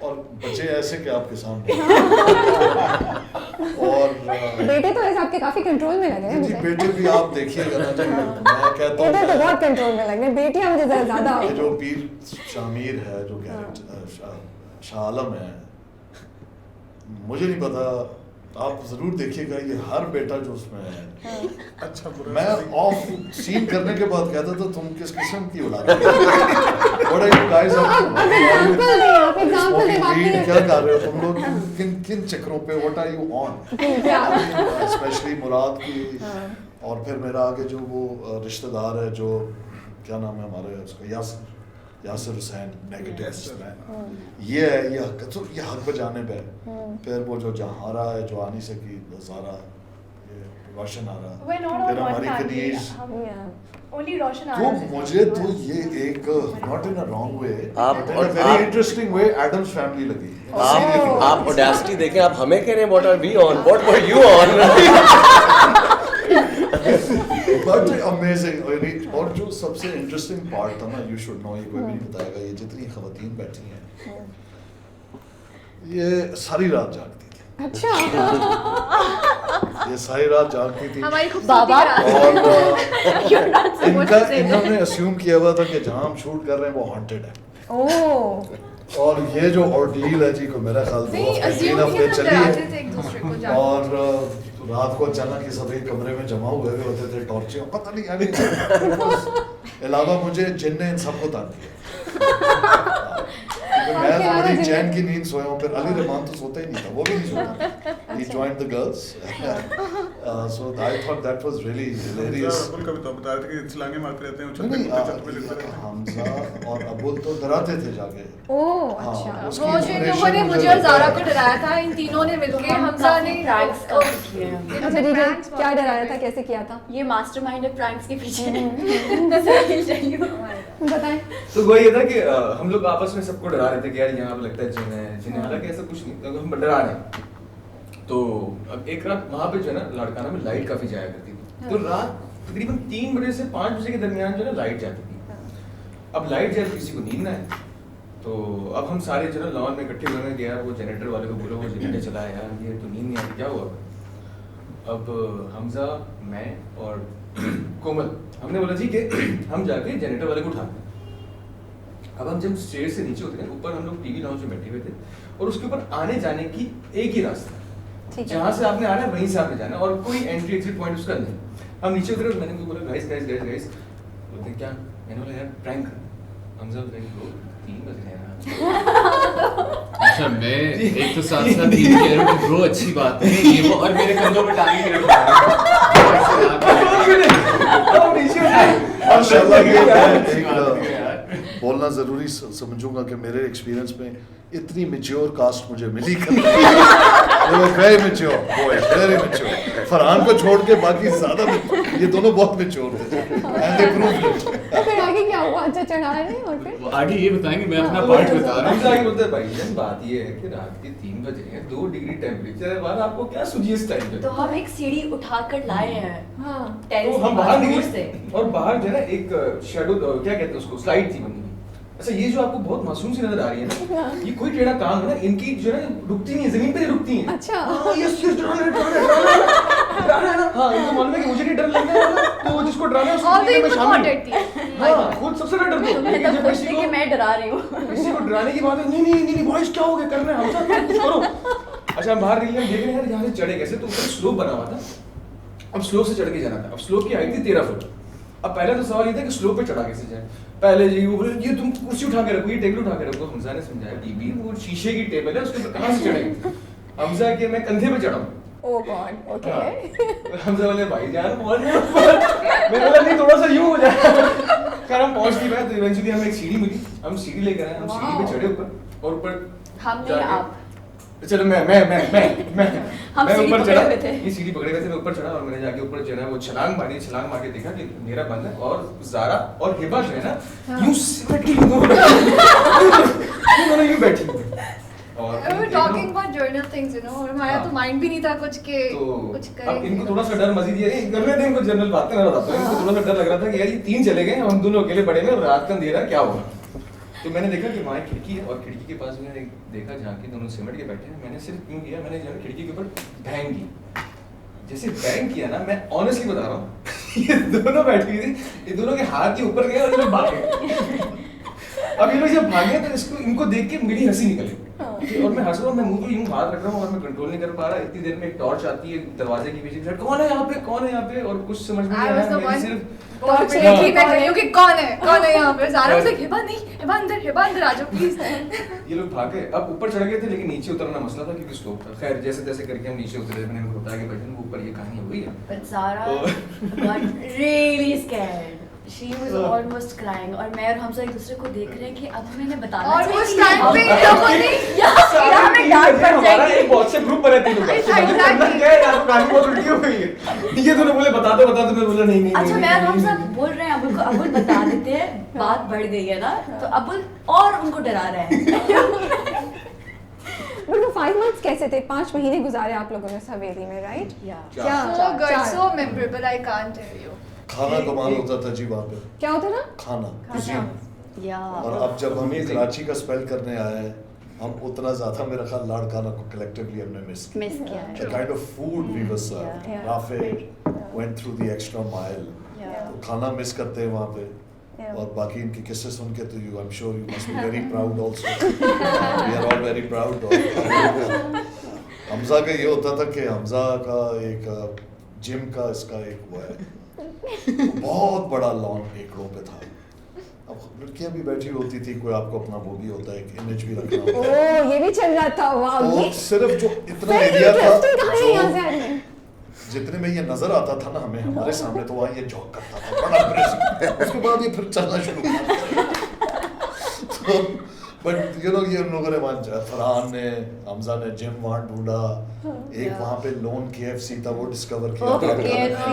और बच्चे ऐसे कि आपके सामने। और बेटे तो ऐसे आपके काफी कंट्रोल में लगे हैं जी, मुझे। बेटे भी आप देखिएगा ना जी, मैं कहता बेटे तो हूँ बहुत कंट्रोल में लग रहे हैं, बेटियां मुझे ज्यादा। ये जो पीर शामिर है, जो कैरेक्टर शाह आलम है, मुझे नहीं पता, आप जरूर देखिएगा, ये हर बेटा जो उसमें है। अच्छा मैं ऑफ सीन करने के बाद कहता था तुम किस किस्म की औलाद हो? What are you guys up to? Example दें, आप एग्जांपल दें बाकी। क्या कर रहे हो तुम लोग? किन चक्करों पे? What are you on? Specially Murad की, और फिर मेरा आगे जो वो रिश्तेदार है, जो क्या नाम है हमारे उसका, यासिर हुसैन, नेगेटिव ये है, ये हक बजाने पे। फिर वो जो जहारा है जो आ नहीं सकी, ज़ारा, रोशन आ रहा, फिर हमारी कनीज, Only Roshan तो मुझे तो ये एक not in a wrong way, very interesting way Addams family लगी। आप ऑडेसिटी देखें, आप हमें कह रहे हैं what are we on, what were you on. But amazing. और जो सबसे इंटरेस्टिंग पार्ट था ना, यू शुड नो, ये कोई भी नहीं बताएगा, ये जितनी खवातीन बैठी हैं ये सारी रात जागती थी। अच्छा। ये सारी रात जागती थी हमारी बाबा। और इन्होंने अस्यूम किया हुआ था कि जहाँ हम शूट कर रहे हैं वो हॉन्टेड है। ओह। और ये जो ऑर्डील है जी, को मेरा ख्याल 2 हफ्ते 3 हफ्ते चली है, और रात को अचानक ये सब एक कमरे में जमा हुए होते थे, टॉर्चें, पता नहीं यानी अलावा मुझे जिन ने इन सबको तंग किया। मैं तो बड़ी चैन की नींद सोया हूँ। फिर अली रहमान तो सोता ही नहीं था, वो भी नहीं सोता, he joined the girls, so I thought that was really hilarious। Abul का भी तो बता रहे थे कि छलांगे मारते रहते हैं, नहीं, छत पे लिखते रहते हैं। हमजा और अबुल तो डराते थे जाके। ओह हाँ, अच्छा। उसकी वो जिन लोगों ने inspiration मुझे और ज़ारा को डराया था, इन तीनों ने मिलके, हमजा ने प्रैंक्स किए हैं। अच्छा ठीक है, क्या डराया था, कैसे किया था? ये मास्टरमाइंड है प्रैंक्स के पीछे। बताएं। तो वो ये था कि हम लोग आपस में सबको डरा रहे थे कि यार यहाँ पे लगता है जिन है, जिन है, हालांकि ऐसा कुछ नहीं, तो हम डरा रहे हैं। तो अब एक रात वहाँ पे जो है ना, लाड़काना में लाइट काफी जाया करती थी, तो रात तकरीबन 3 बजे से 5 बजे के दरमियान जो है लाइट जाती थी। अब लाइट जाए तो किसी को नींद ना आए, तो अब हम सारे जो है लॉन में इकट्ठे हुए कि यार वो जनरेटर वाले को बोलो वो जनरेटर चलाए यार, ये तो नींद नहीं आ रही, क्या हुआ? अब हमजा, मैं और कोमल हमने बोला जी कि हम जाके जनरेटर वाले को उठाते हैं। अब हम जब स्टेज से नीचे उतरे, ऊपर हम लोग टीवी लाउंज में बैठे हुए थे, और उसके ऊपर आने जाने की एक ही रास्ता, जहाँ से आपने आना है वहीं से आपने जाना, और कोई एंट्री एग्जिट पॉइंट उसका नहीं। हम नीचे उतरे, मैंने उनको बोला गाइस गाइस गाइस गाइस, बोलते हैं क्या? मैंने बोला यार प्रैंक करना। हमजा ब्रो 3 बज रहे हैं। अच्छा, मैं एक तो साथ साथ ये कह रहा हूँ कि ब्रो अच्छी बात है ये वो, और मेरे कंधों पे टांगे के रखा है। माशाल्लाह, ये बोलना ज़रूरी समझूंगा कि मेरे एक्सपीरियंस में इतनी मेच्योर कास्ट मुझे मिली very mature boy, very mature. Farhan को छोड़ के बाकी ज़्यादा ये दोनों बहुत मेच्योर थे एंड दे प्रूव्ड इट। तो फिर आगे क्या हुआ? अच्छा चढ़ा रहे और फिर आगे ये बताएंगे, मैं अपना पार्ट बता रहा हूँ। आगे बोलते हैं भाईजान बात ये है कि रात के 3 बज रहे हैं, 2 डिग्री टेम्परेचर है बाहर, आपको क्या सूझी इस टाइम पे? तो हम एक सीढ़ी उठाकर लाए हैं हाँ टेरेस तो हम बाहर निकले और बाहर जो है ना एक शैडो क्या कहते हैं उसको, स्लाइड थी बनी हुई। अच्छा ये जो आपको बहुत मासूम सी नजर आ रही है ना, ये कोई टेढ़ा काम है ना, इनकी जो है रुकती नहीं है, जमीन पे नहीं रुकती है। अच्छा यस यस डराना है ना। हाँ इनको मालूम है कि मुझे नहीं डर लगने वाला, तो जिसको डराना है उसको मैं शामिल हूं। हाँ खुद सबसे ज्यादा डरते हो। मैं तब सोचती कि मैं डरा रही हूँ। किसी को डराने की बात है, नहीं नहीं नहीं बॉयज क्या हो गया, करना है हम कुछ करो। अच्छा हम बाहर निकले, हम देख रहे हैं यार यहाँ से चढ़े कैसे, तो ऊपर स्लोप बना हुआ था, अब स्लोप से चढ़ के जाना था। अब स्लोप की हाइट थी 13 फुट। अब पहले तो सवाल ये था कि स्लोप पे चढ़ा कैसे जाए। पहले जी वो बोले ये तुम कुर्सी उठा के रखो, ये टेबल उठा के रखो। हमजा ने समझाया बीबी वो शीशे की टेबल है, उसके ऊपर कहाँ से चढ़ेंगे। हमजा के मैं कंधे पे चढ़ा हूँ। ओह गॉड ओके। हमजा बोले भाई जान पहुंच गए ऊपर। मैंने बोला नहीं थोड़ा सा यूं हो जाए। खैर हम पहुंच नहीं पाए, तो इवेंचुअली हमें एक सीढ़ी मिली, हम सीढ़ी लेकर आए, हम सीढ़ी पे चढ़े ऊपर और ऊपर हम नहीं आप। चलो मैं हम मैं सीढ़ी ऊपर पकड़े चढ़ा, हुए थे। ये सीढ़ी पकड़े हुए थे, मैं ऊपर चढ़ा और मैंने जाके ऊपर जो है वो छलांग मारी, छलांग मार के देखा कि मेरा बंदा और ज़ारा और हिबा जो है ना यूं सिमट के दोनों यूं बैठी हुई। और We were talking about journal things, you know, और हमारा तो माइंड भी नहीं था कुछ के कुछ अब करेंगे। इनको थोड़ा सा डर मजीद ये करने थे, इनको जनरल बातें मैं बताता हूँ। इनको थोड़ा सा डर लग रहा था कि यार ये 3 चले गए, हम दोनों अकेले पड़े में, रात का अंधेरा क्या होगा। तो मैंने देखा कि वहाँ खिड़की है और खिड़की के पास मैंने देखा जहाँ की दोनों सिमट के बैठे हैं। मैंने सिर्फ क्यों किया, मैंने जो है खिड़की के ऊपर बैंग की। जैसे बैंग किया ना, मैं ऑनेस्टली बता रहा हूँ ये दोनों बैठी थी, ये दोनों के हाथ के ऊपर गए और ये लोग भागे। अब ये लोग जब भागे तो इसको इनको देख के मेरी हंसी निकली और मैं हंस रहा हूँ, मैं मुंह पे यूं हाथ रख रहा हूँ और मैं कंट्रोल नहीं कर पा रहा। इतनी देर में एक टॉर्च आती है दरवाजे के पीछे, कौन है यहाँ पे, कौन है यहाँ पे, और कुछ समझ में नहीं आया। मेरी सिर्फ टॉर्च लेके मैं कह रही हूँ कि कौन है यहाँ पे। ज़ारा was like, हिबा नहीं, हिबा अंदर आ जाओ प्लीज। ये लोग भागे। अब ऊपर चढ़ गए थे लेकिन नीचे उतरना मसला था क्योंकि स्लोप था। खैर जैसे तैसे करके हम नीचे उतरे। मैंने उनको बताया कि भाई वो ऊपर ये कहानी हो गई है। But Zara got really scared. She was almost crying और मैं और हमजा एक दूसरे को देख रहे हैं कि अब हमें बताना और चाहिए उस कि टाइम पे हम- इन लोगों ने यार हमें डांट पड़ हमारा जाएगी। एक व्हाट्सएप ग्रुप बना तीनों का। Exactly. तो करना क्या है यार, कहानी बहुत उल्टी हो गई है। ये दोनों बोले बताते मैं बोला नहीं अच्छा मैं और हमजा बोल रहे हैं अबुल को, अबुल बता देते हैं, बात बढ़ गई है ना, तो अबुल और उनको डरा रहे हैं। बट वो 5 months कैसे थे? 5 महीने गुजारे आप लोगों ने इस हवेली में, right? Yeah. So good, so memorable, I can't tell you. खाना कमाल होता था जी वहाँ पे, क्या होता था? खाना cuisine। Yeah. और अब जब हम कराची का स्पेल करने आए हैं, हम उतना ज़्यादा मेरा ख्याल लाड़ खाना को collectively हमने मिस Miss किया है। The kind of food we were served, Yeah. Rafe went through the extra mile। Yeah. तो खाना मिस करते हैं वहाँ पे। Yeah. और बाकी इनके किस्से सुन के तो I'm sure you must be very proud also। We are all very proud of। Hamza का ये होता था कि हमजा का एक जिम का इसका एक वो है, बहुत बड़ा लॉन एकड़ों पे था। अब लड़कियां भी बैठी होती थी, कोई आपको अपना वो भी होता है, एक इमेज भी रखना होता है। ओह ये भी चल रहा था, वाह तो ये सिर्फ जो इतना very एरिया था, interesting कहानी है यहाँ से आज में। जितने में ये नजर आता था ना हमें, हमारे सामने तो वहाँ ये जॉग करता था बड़ा impressive। उसके बाद ये फिर चलना शुरू किया। तो बट यू नो ये उन लोगों ने वहाँ, फरहान ने, हमजा ने जिम वहाँ ढूंढा, एक वहाँ पे लोन KFC था वो डिस्कवर किया था। KFC.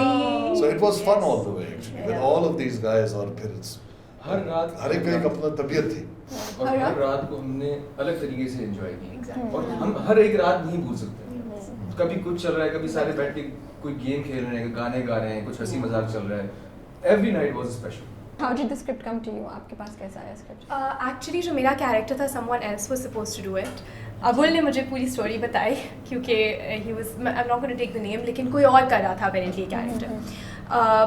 So it was fun all the way actually with all of these guys। और फिर हर रात हर एक का एक अपना तबीयत थी। और हर रात को हमने अलग तरीके से एंजॉय की। Exactly. और हम हर एक रात नहीं भूल सकते। कभी कुछ चल रहा है, कभी सारे बैठ के कोई गेम खेल रहे हैं, गाने गा रहे हैं, कुछ हंसी मजाक चल रहा है। Every night was special। How did the script come to you? आपके पास कैसा आया स्क्रिप्ट? एक्चुअली जो मेरा कैरेक्टर था, someone else was supposed to do it। Abul ने मुझे पूरी स्टोरी बताई क्योंकि he was, I am not going to take the name, लेकिन कोई और कर रहा था अपेरेंटली कैरेक्टर।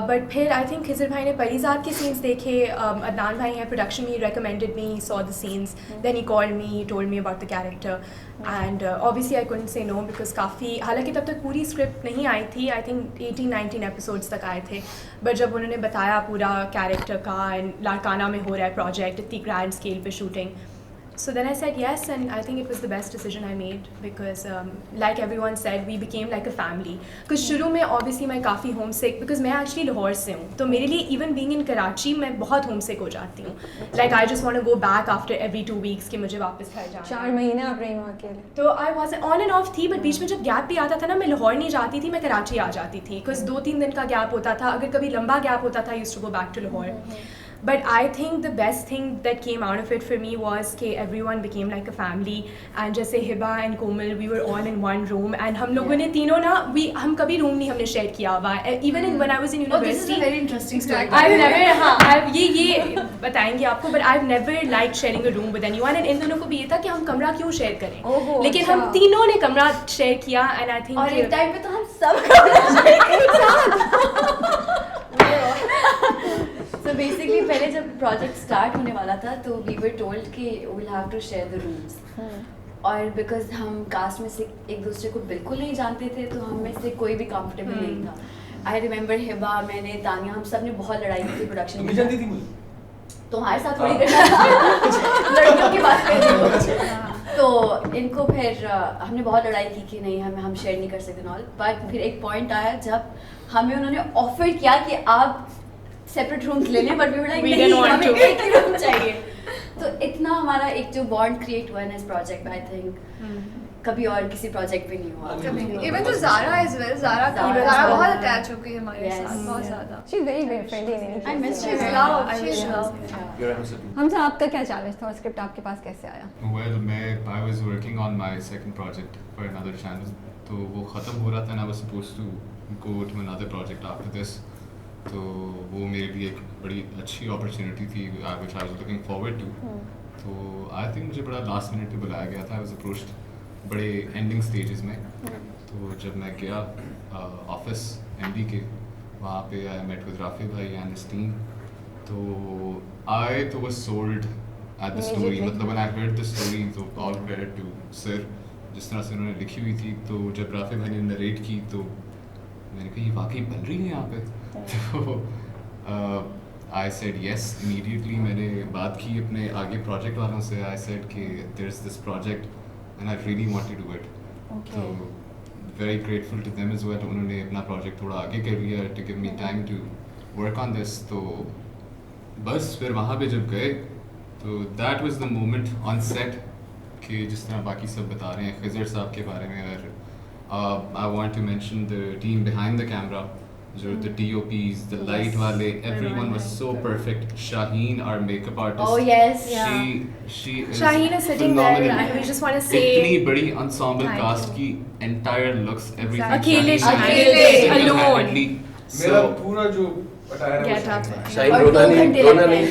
बट फिर आई थिंक खिजर भाई ने परिजात के सीन्स देखे, अदनान भाई हैं प्रोडक्शन में, he recommended me, saw the scenes, then he called me, he told me about the character and obviously I couldn't say no because काफ़ी, हालांकि तब तक पूरी स्क्रिप्ट नहीं आई थी, आई थिंक 18-19 एपिसोड्स तक आए थे। बट जब उन्होंने बताया पूरा कैरेक्टर का एंड लाड़काना में हो रहा है प्रोजेक्ट, इतनी ग्रैंड स्केल पे shooting, So then I said yes, and I think it was the best decision I made because, like everyone said, we became like a family. Because शुरू में obviously मैं काफ़ी homesick because मैं actually Lahore से हूँ, तो मेरे लिए even being in Karachi मैं बहुत homesick हो जाती हूँ. Like I just want to go back after every 2 weeks कि मुझे वापस घर जाना. 4 महीने आप रही वहाँ अकेले. तो I was on and off थी, but बीच में जब गैप भी आता था ना, मैं लाहौर नहीं जाती थी, मैं कराची आ जाती थी. Because 2-3 दिन का गैप होता था, अगर कभी लंबा गैप होता था, I used to go back to Lahore. But I think the best thing that came out of it for me was that everyone became like a family. And जैसे Hiba and Komal, we were all in one room. And हम लोगों ने तीनों ना, हम कभी room नहीं हमने share किया हुआ. Even when I was in university. Oh, this is a very interesting story. I've never, हाँ, ये बताएंगे आपको. But I've never liked sharing a room with anyone. And इन दोनों को भी ये था कि हम कमरा क्यों share करें. लेकिन हम तीनों ने कमरा share किया. And I think. और एक time पे तो हम सब कमरा share So basically पहले जब project start होने वाला था तो we were told कि we'll have to share the rooms. और because हम cast में से एक दूसरे को बिल्कुल नहीं जानते थे तो हम में से कोई भी comfortable नहीं था. I remember हिबा, मैंने, तानिया, हम सब ने बहुत लड़ाई की थी production में. जानती थी मुझे? तो हमारे साथ थोड़ी करना था. लड़कियों की बात कर रही हूँ. तो इनको फिर हमने बहुत लड़ाई की कि नहीं हम शेयर नहीं कर सकते नॉल. बट फिर एक पॉइंट आया जब हमें उन्होंने ऑफर किया कि आप सेपरेट रूम्स ले लें, बट वी वर लाइक नहीं, हमें एक ही रूम चाहिए. तो इतना हमारा एक जो बॉन्ड क्रिएट हुआ है इस प्रोजेक्ट में, आई थिंक कभी और किसी प्रोजेक्ट पे नहीं हुआ. इवन तो ज़ारा as well, ज़ारा बहुत अटैच हो गई हमारे साथ, बहुत ज़्यादा. She's very friendly in any I miss case. her. She's love. हमसे आपका क्या चैलेंज था और स्क्रिप्ट आपके पास कैसे आया? Well, I was working on my second project for another channel. तो वो ख़त्म हो रहा था and I was supposed to go to another project after this. तो वो मेरे लिए एक बड़ी अच्छी अपॉर्चुनिटी थी which I was looking forward to. तो I think मुझे बड़ा लास्ट मिनट पे बुलाया गया था. I was approached बड़े एंडिंग स्टेजेस में. तो जब मैं गया ऑफिस एमडी के, वहाँ पे आई मेट विद राफी भाई एंड हिज टीम. तो आई तो was sold at the story. मतलब when I heard the story तो ऑल क्रेडिट टू सर, जिस तरह से उन्होंने लिखी हुई थी. तो जब राफी भाई ने नरेट की तो मैंने कहा ये वाकई बन रही है यहाँ पे. तो आई सेड येस इमीडिएटली. मैंने बात की अपने आगे प्रोजेक्ट वालों से. आई सेड कि there is this project and I really want to do it. Okay. So very grateful to them as well. उन्होंने अपना प्रोजेक्ट थोड़ा आगे कर लिया to give me time to work on this. तो बस फिर वहाँ पे जब गए तो that was the moment on set कि जिस तरह बाकी सब बता रहे हैं खिज़र साहब के बारे में. और I want to mention the team behind the camera. जो the DOPs, the light वाले, everyone was so perfect. Shaheen, our makeup artist. Oh yes. She is Shaheen is sitting there and we just want to say. इतनी बड़ी ensemble cast की entire looks, everything. अकेले alone. मेरा पूरा जो attire है Shaheen रोना नहीं.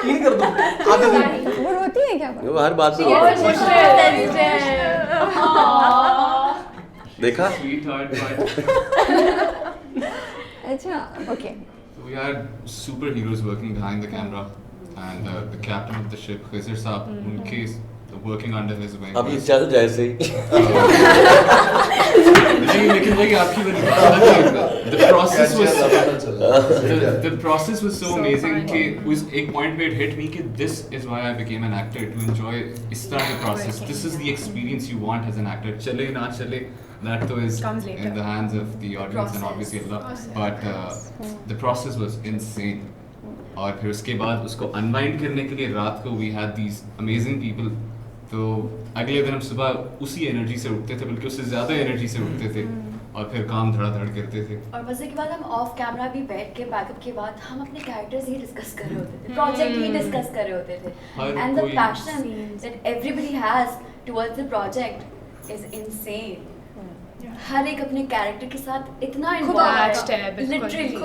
तीन कर दो. आधा दिन. वो रोती है क्या? वो हर बात में देखा. Sweetheart, अच्छा, okay. So we had superheroes working behind the camera, and the captain of the ship, Khizr Saab, उनके working under his wing. अब ये चल जैसे ही. लेकिन वही आपकी वाली बात. The process was so amazing कि उस एक point पे it hit me कि this is why I became an actor, to enjoy इस तरह के process. This is the experience you want as an actor. चले ना चले, that though is in the hands of the audience and obviously Allah. But the process was insane. और फिर उसके बाद उसको unwind करने के लिए रात को we had these amazing people. तो अगले दिन हम सुबह उसी एनर्जी से उठते थे, बल्कि उससे ज़्यादा एनर्जी से उठते थे और फिर काम धड़ाधड़ करते थे. और मजे के बाद हम ऑफ कैमरा भी बैठ के बैकअप के बाद हम अपने कैरेक्टर्स ही डिस्कस कर रहे होते थे, प्रोजेक्ट ही डिस्कस कर रहे होते थे. And the passion that everybody has towards the project is insane. हर एक अपने कैरेक्टर के साथ इतना इन्वॉल्व्ड है लिटरली.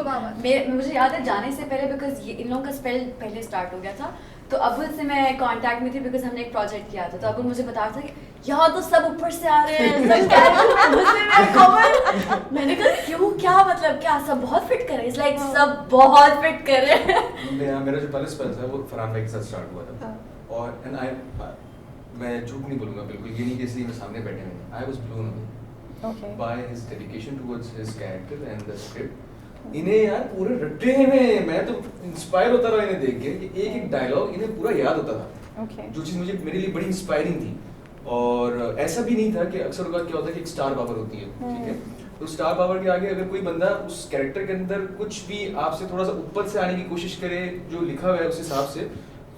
मुझे याद है जाने से पहले, बिकॉज इन लोगों का स्पेल पहले स्टार्ट हो गया था, तो अबुल से मैं कांटेक्ट में थी बिकॉज हमने एक प्रोजेक्ट किया था. तो अबुल मुझे बता रहा था कि यहाँ तो सब ऊपर से आ रहे हैं, सब कैरेक्टर. मैंने कहा क्यों, क्या मतलब, क्या सब बहुत फिट कर रहे हैं? लाइक सब बहुत फिट कर रहे हैं. मेरा जो पहले स्पेल था वो फरहान भाई के साथ स्टार्ट हुआ था. और मैं झूठ नहीं बोलूँगा बिल्कुल, ये नहीं कि इसलिए मैं सामने बैठे हैं. I was blown away by his dedication towards his character and the script. इन्हें यार पूरे रट्टे में मैं तो इंस्पायर होता रहा इन्हें देख के कि एक एक डायलॉग इन्हें पूरा याद होता था। जो चीज़ मुझे मेरे लिए बड़ी इंस्पायरिंग थी। और ऐसा भी नहीं था कि अक्सर क्या होता है कि एक स्टार पावर होती है, ठीक है, तो स्टार पावर के आगे अगर कोई बंदा उस कैरेक्टर के अंदर कुछ भी आपसे थोड़ा सा ऊपर से आने की कोशिश करे जो लिखा हुआ है उस हिसाब से,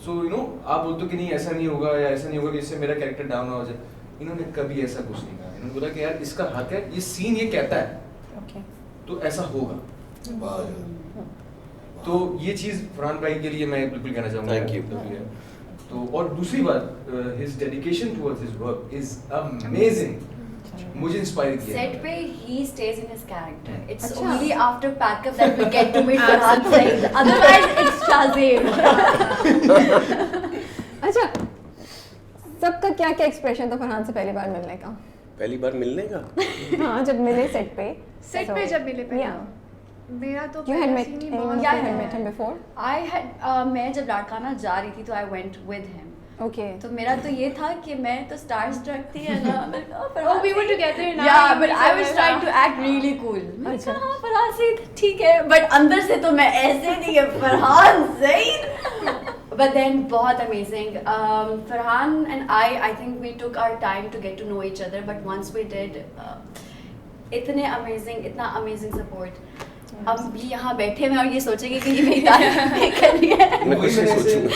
सो यू नो आप बोलते हो कि नहीं ऐसा नहीं होगा या ऐसा नहीं होगा कि इससे मेरा कैरेक्टर डाउन ना हो जाए। इन्होंने कभी ऐसा कुछ नहीं कहा। इन्होंने बोला कि यार इसका हक है, ये सीन ये कहता है तो ऐसा होगा। तो ये चीज़ फरहान भाई के लिए मैं बिल्कुल कहना चाहूँगा। Thank you. तो और दूसरी बात, his dedication towards his work is amazing. मुझे इंस्पायर किया। सेट पे he stays in his character. It's अच्छा। only after pack-up that we get to meet Farhan Saeed. Otherwise, it's Shazim. अच्छा, सबका क्या क्या एक्सप्रेशन था फरहान से पहली बार मिलने का? पहली बार मिलने का? हाँ, जब मिले सेट पे। सेट पे जब मिले पहले। मेरा तो You had पहला met scene ही anyone बहुत who had met him before? I had मैं जब लाड़काना जा रही थी तो I went with him. Okay. तो मेरा तो ये था कि मैं तो स्टार स्ट्रक थी है ना। Oh, we were together in Yeah, our but I was movies trying and to act really cool. मैंने अच्छा। कहा हाँ फरहान सईद ठीक है, but अंदर से तो मैं ऐसे नहीं है फरहान सईद। But then बहुत amazing. Farhan and I think we took our time to get to know each other. But once we did, इतने amazing, इतना amazing support. अब भी यहाँ बैठे हुए और ये सोचेंगे कि ये मेरी तारीफ कर रही है। मैं कुछ नहीं सोचूंगा।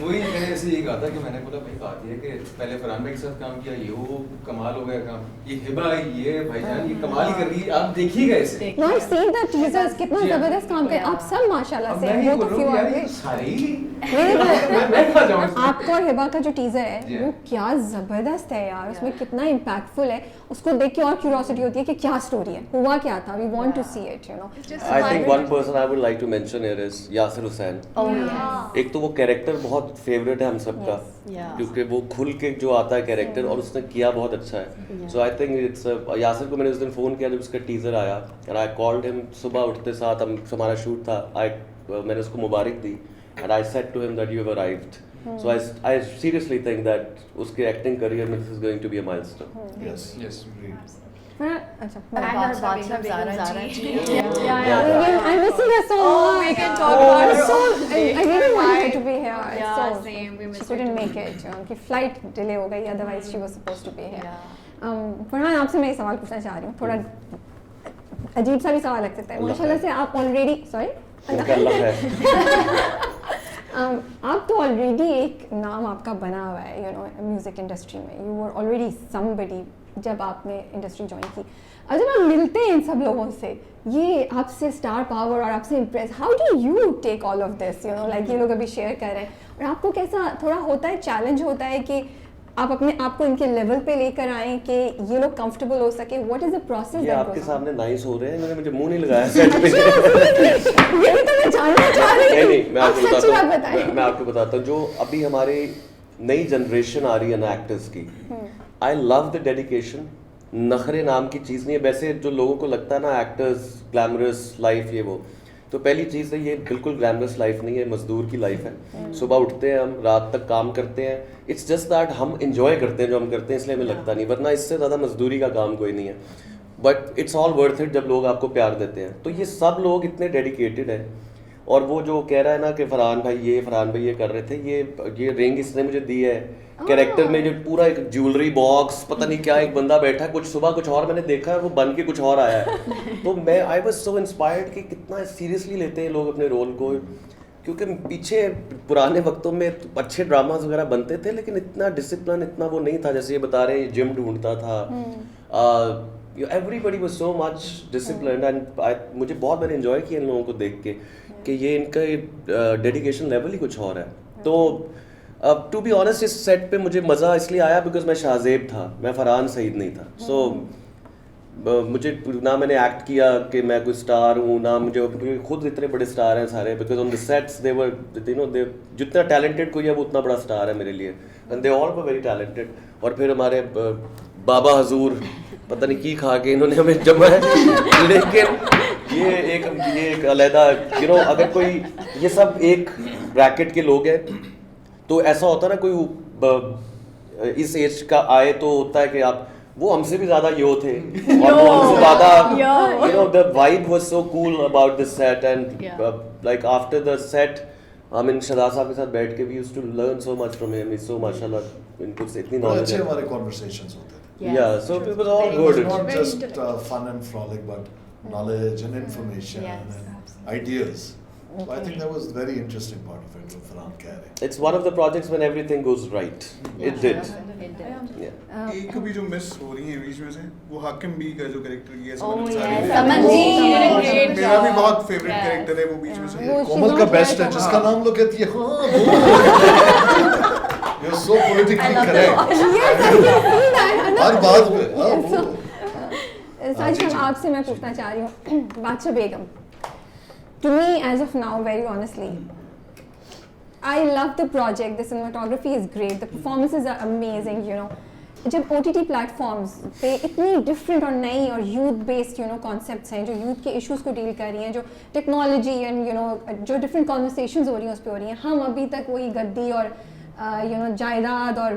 वही मैंने ऐसे यही कहा था कि मैंने बोला भाई बात ये है कि पहले फरहान भाई के साथ काम किया, ये वो कमाल हो गया काम, ये हिबा ये भाईजान ये कमाल ही कर रही है, आप देखिएगा इसे। No, I've seen the teasers, कितना जबरदस्त काम कर आप सब माशाल्लाह से। वो तो few are great. सारे ही मेरे कहा जाऊँ को आपका और हिबा का जो टीजर है वो क्या जबरदस्त है यार, उसमें कितना इम्पैक्टफुल है, उसको देख के और क्यूरियोसिटी होती है कि क्या स्टोरी है, हुआ क्या था, we want to see it, you know. I think one person I would like to mention here is Yasir Hussain. एक तो वो कैरेक्टर बहुत फेवरेट है हम सबका, क्योंकि वो खुल के जो आता है कैरेक्टर और उसने किया बहुत अच्छा है। So I think it's Yasir को मैंने उस दिन फ़ोन किया जब उसका टीज़र आया, एंड आई कॉल्ड हिम सुबह उठते साथ, हमारा शूट था, मैंने उसको मुबारक दी and I said to him that you have arrived. So I seriously think that उसके एक्टिंग करियर में this is going to be a milestone. Yes. अच्छा, और बादशाह बेगम ज़ारा जी। I'm missing her so much. we can talk about her So, all day. I really wanted her to be here. Yeah, So, same. We she missed her couldn't too. make it. उनकी flight delay हो गई, otherwise she was supposed to be here. Farhan आपसे मैं एक सवाल पूछना चाह रही हूँ, थोड़ा अजीब सा भी सवाल लग सकता है। माशाल्लाह से आप ऑलरेडी आप तो ऑलरेडी एक नाम आपका बना हुआ है, यू नो, म्यूज़िक इंडस्ट्री में। यू वर ऑलरेडी समबडी जब आपने इंडस्ट्री ज्वाइन की। और जब आप मिलते हैं इन सब लोगों से, ये आपसे स्टार पावर और आपसे impress, how do you take all of this, you know, like ये लोग अभी शेयर कर रहे हैं, और आपको कैसा थोड़ा होता है, चैलेंज होता है कि आप अपने आप को इनके लेवल पे लेकर आएं कि ये लोग कंफर्टेबल हो सके? What is the process? ये आपके सामने नाइस हो रहे हैं, इन्होंने मुझे मुंह नहीं लगाया सेट पे। यही तो मैं जानना चाह रही हूँ। नहीं, मैं मैं आपको बताता हूँ जो अभी हमारी नई जनरेशन आ रही है ना एक्टर्स की, आई लव द डेडिकेशन। नखरे नाम की चीज़ नहीं है। वैसे जो लोगों को लगता है ना एक्टर्स ग्लैमरस लाइफ ये वो, तो पहली चीज़ है ये बिल्कुल ग्लैमरस लाइफ नहीं है, मजदूर की लाइफ है। सुबह उठते हैं हम, रात तक काम करते हैं, इट्स जस्ट दैट हम इंजॉय करते हैं जो हम करते हैं, इसलिए हमें लगता नहीं, वरना इससे ज़्यादा मजदूरी का काम कोई नहीं है। But it's all worth it जब लोग आपको प्यार देते हैं। तो ये सब लोग इतने डेडिकेटेड हैं, और वो जो कह रहा है ना कि फरहान भाई ये कर रहे थे, ये रिंग इसने मुझे दी है, कैरेक्टर में जो पूरा एक ज्वेलरी बॉक्स पता नहीं क्या, एक बंदा बैठा है कुछ सुबह कुछ और मैंने देखा है, वो बन के कुछ और आया है। तो मैं आई वाज सो इंस्पायर्ड कि कितना सीरियसली लेते हैं लोग अपने रोल को, क्योंकि पीछे पुराने वक्तों में अच्छे ड्रामाज वगैरह बनते थे, लेकिन इतना डिसिप्लिन इतना वो नहीं था। जैसे ये बता रहे हैं जिम ढूंढता था, everybody was so much disciplined, and मुझे बहुत मैंने एंजॉय किया इन लोगों को देख के कि ये इनका डेडिकेशन लेवल ही कुछ और है। तो टू बी ऑनेस्ट इस सेट पे मुझे मज़ा इसलिए आया बिकॉज मैं शाहजेब था, मैं फरहान सईद नहीं था। सो मुझे ना मैंने एक्ट किया कि मैं कोई स्टार हूँ, ना मुझे खुद इतने बड़े स्टार हैं सारे, because on the sets they were, you know, they जितना टैलेंटेड कोई है वो उतना बड़ा स्टार है मेरे लिए, and they all were very talented. और फिर हमारे बाबा हजूर पता नहीं की खा के इन्होंने हमें जमा है, लेकिन ये एक अलहदा, यू नो, अगर कोई ये सब एक ब्रैकेट के लोग हैं तो ऐसा होता है ना, कोई इस एज का आए तो होता है कि आप वो हमसे भी ज्यादा यो थे और वो हमसे ज्यादा you know the vibe was so cool about the set and like after the set I mean Shahzad साहब के साथ बैठ के we used to learn so much from him. He's so माशाल्लाह इनको इतनी बड़े knowledge अच्छे है. हमारे conversations होते थे. Yeah, so it was all good. It's not Very just fun and frolic, but knowledge and information Yes, and ideas. So I think that was the very interesting part of it, what Farhan कह रहे हैं. It's one of the projects when everything goes right. It did. Yeah. एक भी जो miss हो रही है बीच में से वो हाकिम बी का जो कैरेक्टर किया Oh, समन yes. अंसारी ने। समन जी, you did a great मेरा भी job. बहुत फेवरेट Yes. कैरेक्टर है वो बीच में से। वो कोमल she's का not बेस्ट है right जिसका about- नाम लोग कहती है हाँ You're so politically correct. हर बात पे हाँ वो साजिद हम आपसे मैं पूछना चाह रही हूँ बादशाह बेगम to me as of now very honestly I love the project, the cinematography is great, the performances are amazing, you know. जब OTT platforms पे इतनी different और नई और youth based you know concepts हैं जो youth के issues को deal कर रही हैं, जो technology and you know जो different conversations हो रही हैं उस पे हो रही हैं, हम अभी तक वही गद्दी और you know जायदाद और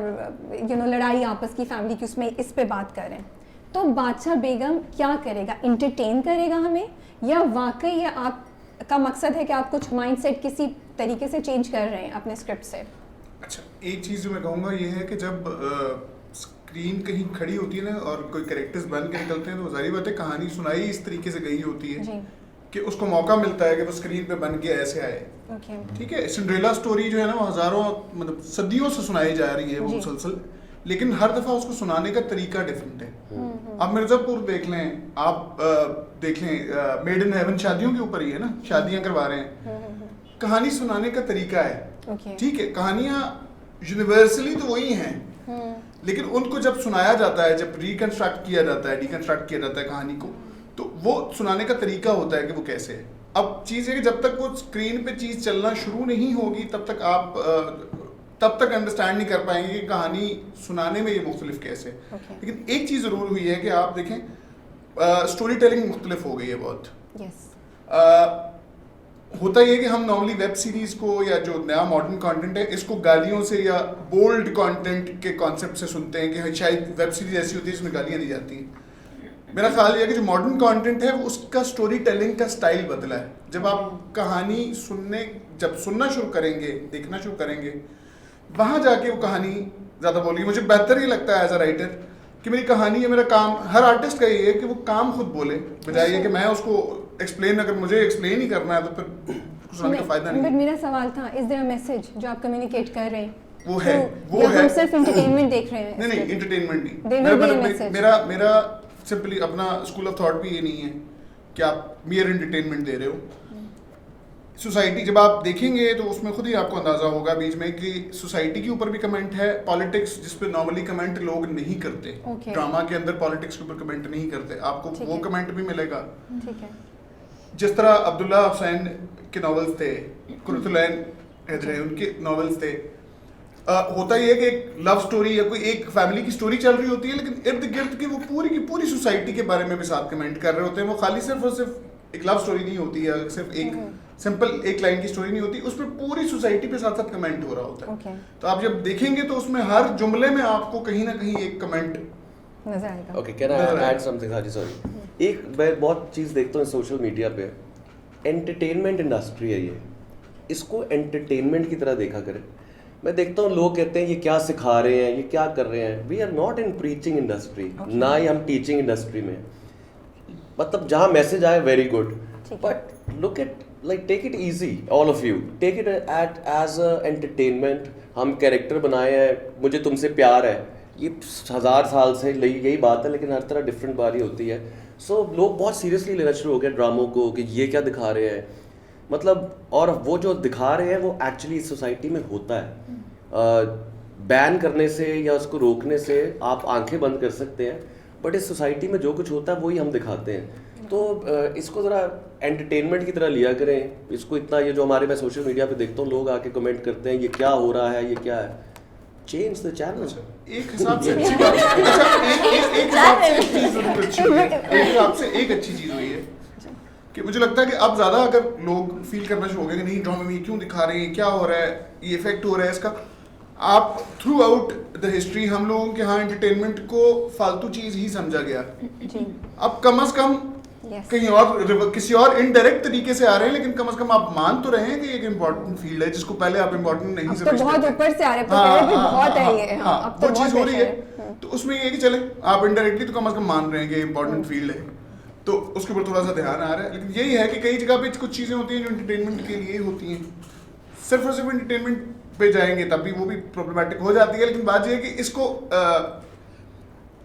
you know लड़ाई आपस की family की उसमें इस पे बात कर रहे हैं. तो बादशाह बेगम क्या करेगा, entertain करेगा हमें या वाकई ये आप का मकसद है कि आप कुछ माइंडसेट किसी तरीके से चेंज कर रहे हैं अपने स्क्रिप्ट से? अच्छा, एक चीज़ जो मैं कहूँगा ये है कि जब स्क्रीन कहीं खड़ी होती है ना और कोई कैरेक्टर्स बन के निकलते हैं तो जाहिर बात है कहानी सुनाई इस तरीके से गई होती है जी. कि उसको मौका मिलता है कि वो स्क्रीन पे बन के ऐसे आए. ओके. ठीक है, सिंड्रेला स्टोरी जो है ना वो हज़ारों मतलब सदियों से सुनाई जा रही है वो जी. मुसलसल, लेकिन हर दफ़ा उसको सुनाने का तरीका डिफरेंट है. आप मिर्ज़ापुर देख लें, आप देख लें मेड इन हेवन शादियों के ऊपर ही है ना, शादियां करवा रहे हैं. कहानी सुनाने का तरीका है. ओके. ठीक है, कहानियां यूनिवर्सली तो वही हैं, लेकिन उनको जब सुनाया जाता है, जब रिकंस्ट्रक्ट किया जाता है, डिकंस्ट्रक्ट किया जाता है कहानी को, तो वो सुनाने का तरीका होता है कि वो कैसे है. अब चीज़ है कि जब तक वो स्क्रीन पे चीज़ चलना शुरू नहीं होगी तब तक अंडरस्टैंड नहीं कर पाएंगे कि कहानी सुनाने में ये मुख्तलिफ कैसे है. Okay. लेकिन एक चीज़ ज़रूर हुई है कि आप देखें स्टोरी टेलिंग मुख्तलिफ हो गई है बहुत. यस. होता ये है कि हम नॉर्मली वेब सीरीज़ को या जो नया मॉडर्न कंटेंट है इसको गालियों से या बोल्ड कंटेंट के कॉन्सेप्ट से सुनते हैं कि शायद वेब सीरीज ऐसी होती है जिसमें गालियाँ दी जाती हैं. मेरा ख्याल ये है कि जो मॉडर्न कंटेंट है उसका स्टोरी टेलिंग का स्टाइल बदला है. जब आप कहानी सुनना शुरू करेंगे, देखना शुरू करेंगे, वहाँ जाके वो कहानी ज़्यादा बोलेगी. मुझे बेहतर ये लगता है एज अ राइटर कि मेरी कहानी है, मेरा काम, हर आर्टिस्ट का ये है कि वो काम खुद बोले बजाय ये कि मैं उसको एक्सप्लेन, अगर मुझे एक्सप्लेन ही करना है तो फिर सुनाने का फायदा नहीं. बट मेरा सवाल था, इज देयर अ मैसेज जो आप कम्युनिकेट कर रहे हैं? वो है, वो या है. हम सिर्फ एंटरटेनमेंट देख रहे हैं? नहीं, entertainment There will be a नहीं. message. मेरा सिंपली अपना स्कूल ऑफ थॉट भी ये नहीं है कि आप मियर एंटरटेनमेंट दे रहे हो. सोसाइटी जब आप देखेंगे तो उसमें खुद ही आपको अंदाजा होगा बीच में कि सोसाइटी के ऊपर भी कमेंट है, पॉलिटिक्स जिस पे नॉर्मली कमेंट लोग नहीं करते. Okay. ड्रामा के अंदर पॉलिटिक्स के ऊपर कमेंट नहीं करते, आपको ठीक वो है. कमेंट भी मिलेगा. ठीक है. जिस तरह अब्दुल्ला हुसैन के नॉवेल्स थे, कुरतुलैन हैदरी उनके नॉवेल्स थे. होता ये है कि एक लव स्टोरी या कोई एक फैमिली की स्टोरी चल रही होती है, लेकिन इर्द गिर्द की वो पूरी सोसाइटी के बारे में भी साथ कमेंट कर रहे होते हैं. वो खाली सिर्फ और सिर्फ एक लव स्टोरी नहीं होती है, सिर्फ एक सिंपल एक लाइन की स्टोरी नहीं होती, उसमें पूरी सोसाइटी पे साथ साथ कमेंट हो रहा होता है. Okay. तो आप जब देखेंगे तो उसमें हर जुमले में आपको कहीं ना कहीं एक कमेंट नजर आएगा. Okay, can I add something? Haji sorry. एक मैं बहुत चीज़ देखता हूँ सोशल मीडिया पे, एंटरटेनमेंट इंडस्ट्री है ये, इसको एंटरटेनमेंट की तरह देखा करें. मैं देखता हूँ लोग कहते हैं ये क्या सिखा रहे हैं, ये क्या कर रहे हैं. We are not in preaching industry, ना ही हम टीचिंग इंडस्ट्री में. मतलब जहाँ मैसेज आए very good, but look at like take it easy, all of you take it at as a entertainment. हम कैरेक्टर बनाए हैं, मुझे तुमसे प्यार है, ये 1000 साल से यही बात है, लेकिन हर तरह डिफरेंट बारी होती है. सो लोग बहुत सीरियसली लेना शुरू हो गए ड्रामों को कि ये क्या दिखा रहे हैं. मतलब और वो जो दिखा रहे हैं वो एक्चुअली इस सोसाइटी में होता है. बैन करने से या उसको रोकने से आप आंखें बंद कर सकते हैं, बट इस सोसाइटी में जो कुछ होता है वही हम दिखाते हैं. तो इसको ज़रा एंटरटेनमेंट की तरह लिया करें. इसको इतना ये जो हमारे मैं सोशल मीडिया पे देखता हूँ लोग आके कमेंट करते हैं ये क्या हो रहा है, ये क्या है. Change the channel. एक हिसाब से अच्छी बात. अच्छा, एक हिसाब से एक चीज़ ज़रूर अच्छी हुई है. एक हिसाब से एक अच्छी चीज़ हुई है कि मुझे लगता है कि अब ज़्यादा अगर लोग फील करना शुरू हो गए कि नहीं ड्रामा में ये क्यों दिखा रहे हैं, क्या हो रहा है, ये इफेक्ट हो रहा है इसका, आप थ्रू आउट द हिस्ट्री हम लोगों के यहाँ एंटरटेनमेंट को फालतू चीज ही समझा गया। जी अब कम से कम Yes. कहीं और किसी और इनडायरेक्ट तरीके से आ रहे हैं, लेकिन कम से कम आप मान तो रहे हैं कि एक इम्पोर्टेंट फील्ड है जिसको पहले आप इम्पोर्टेंट नहीं अब तो समझते बहुत थे। ऊपर से आ रहे हैं, प्रेशर भी बहुत है ये। हाँ, अब तो वो चीज बहुत हो रही है। pressure है। तो उसमें ये है कि चले आप इनडायरेक्टली तो कम से कम मान रहे हैं कि इम्पोर्टेंट फील्ड है, तो उसके ऊपर थोड़ा सा ध्यान आ रहा है। लेकिन यही है कि कई जगह पे कुछ चीजें होती हैं जो एंटरटेनमेंट के लिए होती हैं, सिर्फ और सिर्फ एंटरटेनमेंट पे जाएंगे तब भी वो भी प्रॉब्लमेटिक हो जाती है। लेकिन बात ये है कि इसको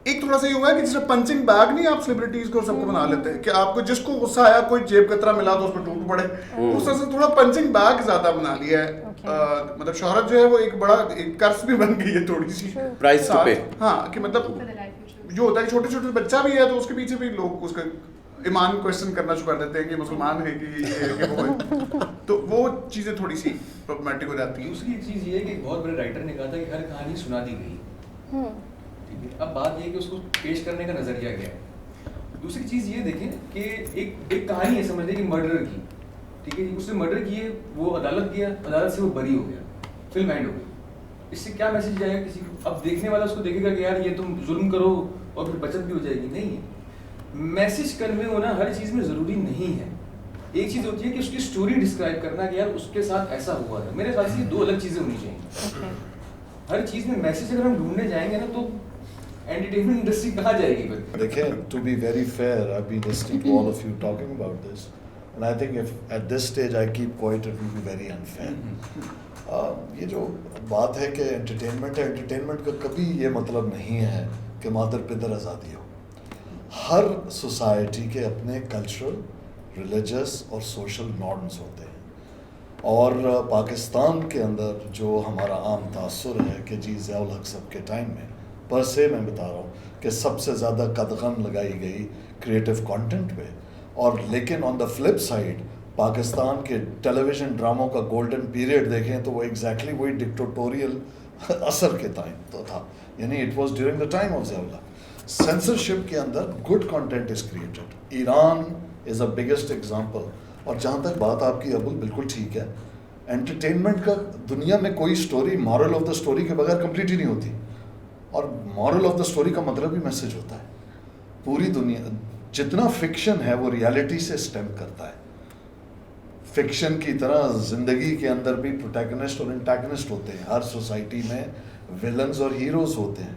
एक थोड़ा सा ये हुआ है कि जैसे पंचिंग बैग नहीं आप सेलिब्रिटीज को सबको बना लेते हैं कि आपको जिसको गुस्सा आया कोई जेब कतरा मिला तो उस पर टूट पड़े, उस तरह से थोड़ा पंचिंग बैग ज्यादा बना लिया है। मतलब शोहरत जो है वो एक बड़ा एक कर्ज भी बन गई है थोड़ी सी, प्राइस टू पे। हाँ, कि मतलब जो होता है छोटे छोटे बच्चा भी है तो उसके पीछे भी लोग उसका ईमान क्वेश्चन करना शुरू कर देते हैं कि मुसलमान है कि ये है कि वो है, तो वो चीजें थोड़ी सी प्रॉब्लमेटिक हो जाती हैं। दूसरी चीज़ ये है कि एक बहुत बड़े राइटर ने कहा था कि हर कहानी सुना दी गई। ठीक है, अब बात ये है कि उसको पेश करने का नजरिया क्या है। दूसरी चीज़ ये देखें कि एक कहानी है, समझ लें कि मर्डर की, ठीक है, उसने मर्डर किए, वो अदालत गया, अदालत से वो बरी हो गया, फिल्म एंड हो गई। इससे क्या मैसेज जाएगा किसी को? अब देखने वाला उसको देखेगा कि यार ये तुम जुल्म करो और फिर बचत भी हो जाएगी। नहीं है, मैसेज कन्वे होना हर चीज़ में ज़रूरी नहीं है। एक चीज़ होती है कि उसकी स्टोरी डिस्क्राइब करना कि यार उसके साथ ऐसा हुआ था। मेरे ख्याल से ये दो अलग चीज़ें होनी चाहिए। हर चीज़ में मैसेज अगर हम ढूंढने जाएंगे ना तो एंटरटेनमेंट इंडस्ट्री कहाँ जाएगी फिर? Again, to be very fair, I've been listening to all of you talking about this, and I think if at this stage I keep quiet, it will be very unfair. ये जो बात है कि entertainment का कभी ये मतलब नहीं है कि मादर पिदर आज़ादी हो। हर सोसाइटी के अपने कल्चरल, रिलीजियस और सोशल नॉर्म्स होते हैं, और पाकिस्तान के अंदर जो हमारा आम तासुर है कि जी ज़ियाउल हक साहब के टाइम में पर से मैं बता रहा हूँ कि सबसे ज़्यादा कदगन लगाई गई क्रिएटिव कंटेंट पे, और लेकिन on the flip side Pakistan के टेलीविज़न ड्रामों का गोल्डन पीरियड देखें तो वो एग्जैक्टली वही डिक्टेटोरियल असर के टाइम तो था, यानी it was during the time of Ziaul हक। सेंसरशिप के अंदर good content is created. Iran is a biggest example. और जहाँ तक बात आपकी अबुल बिल्कुल ठीक है, एंटरटेनमेंट का दुनिया में कोई story moral of the story के बगैर कंप्लीट ही नहीं होती, और मॉरल ऑफ द स्टोरी का मतलब ही मैसेज होता है। पूरी दुनिया जितना फिक्शन है वो रियलिटी से स्टेम करता है। फिक्शन की तरह ज़िंदगी के अंदर भी प्रोटैगनिस्ट और एंटैगनिस्ट होते हैं, हर सोसाइटी में विलन्स और हीरोज़ होते हैं,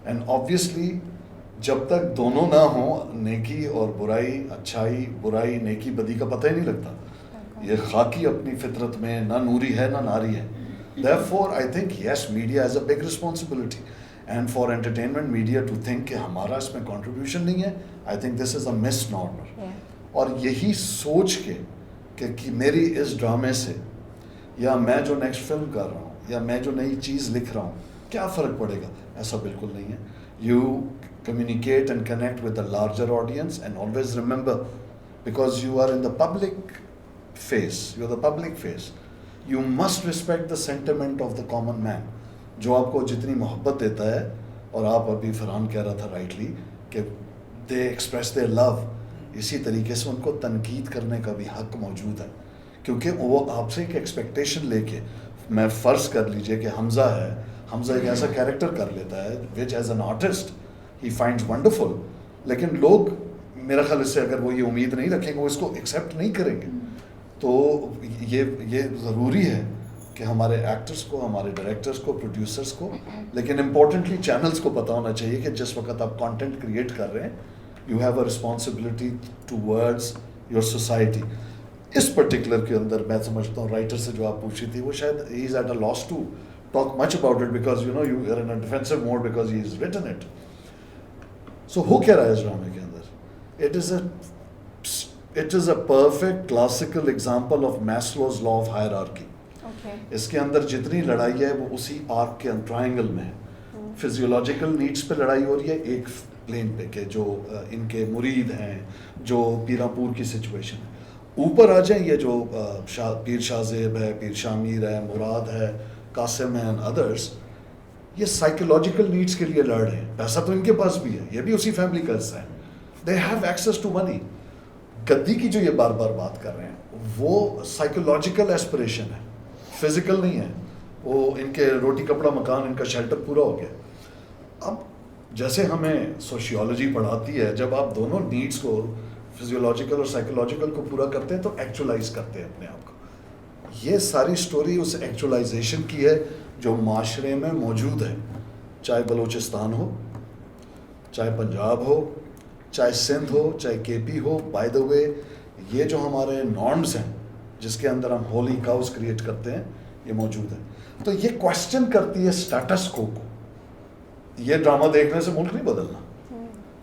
एंड ऑब्वियसली जब तक दोनों ना हो, नेकी और बुराई, अच्छाई बुराई, नेकी बदी का पता ही नहीं लगता। ये खाकी अपनी फितरत में ना नूरी है ना नारी है। Therefore, I think yes, media has a big responsibility, and for entertainment media to think कि हमारा इसमें contribution नहीं है, I think this is a misnomer. और यही सोच के कि मेरी इस ड्रामे से या मैं जो नेक्स्ट फिल्म कर रहा हूँ या मैं जो नई चीज़ लिख रहा हूँ क्या फ़र्क पड़ेगा, ऐसा बिल्कुल नहीं है। You communicate and connect with a larger audience, and always remember, because you are in the public face, you are the public face, you must respect the sentiment of the common man, जो आपको जितनी मोहब्बत देता है। और आप अभी फरहान कह रहा था राइटली कि they express their love, इसी तरीके से उनको तनकीद करने का भी हक मौजूद है, क्योंकि वो आपसे एक एक्सपेक्टेशन लेके, मैं फ़र्ज़ कर लीजिए कि हमज़ा है, हमज़ा एक ऐसा कैरेक्टर कर लेता है which as an artist he finds wonderful, लेकिन लोग मेरा ख्याल इससे अगर वो ये उम्मीद नहीं रखेंगे, वो इसको एक्सेप्ट नहीं करेंगे। तो ये ज़रूरी है कि हमारे एक्टर्स को, हमारे डायरेक्टर्स को, प्रोड्यूसर्स को, लेकिन इम्पोर्टेंटली चैनल्स को पता होना चाहिए कि जिस वक्त आप कंटेंट क्रिएट कर रहे हैं, you have a responsibility towards your society. इस पर्टिकुलर के अंदर मैं समझता हूँ राइटर से जो आप पूछी थी, वो शायद he is at a loss to talk much about it because you know you are in a defensive mode because he's written it. So हो क्या रहा है इस ड्रामे के अंदर? It is a perfect classical example of Maslow's law of hierarchy. Okay. इसके अंदर जितनी लड़ाई है वो उसी आर्क के ट्रायंगल में है। फिजियोलॉजिकल नीड्स पे लड़ाई हो रही है एक प्लेन पे के जो इनके मुरीद हैं, जो पीरापुर की सिचुएशन है। ऊपर आ जाए ये जो पीर शाहजेब है, पीर शामीर है, मुराद है, कासिम एंड अदर्स, ये साइकोलॉजिकल नीड्स के लिए लड़ रहे हैं। पैसा तो इनके पास भी है, ये भी उसी फैमिली का हिस्सा है, they have access to money. गद्दी की जो ये बार बार बात कर रहे हैं वो साइकोलॉजिकल एस्पिरेशन है, फिजिकल नहीं है। वो इनके रोटी कपड़ा मकान, इनका शेल्टर पूरा हो गया। अब जैसे हमें सोशियोलॉजी पढ़ाती है, जब आप दोनों नीड्स को, फिजियोलॉजिकल और साइकोलॉजिकल को पूरा करते हैं तो एक्चुअलाइज करते हैं अपने आप को। ये सारी स्टोरी उस एक्चुअलाइजेशन की है जो माशरे में मौजूद है, चाहे बलूचिस्तान हो, चाहे पंजाब हो, चाहे सिंध हो, चाहे केपी हो। बाय द वे, ये जो हमारे नॉर्म्स हैं जिसके अंदर हम होली काउस क्रिएट करते हैं, ये मौजूद है। तो ये क्वेश्चन करती है स्टेटस को। ये ड्रामा देखने से मुल्क नहीं बदलना,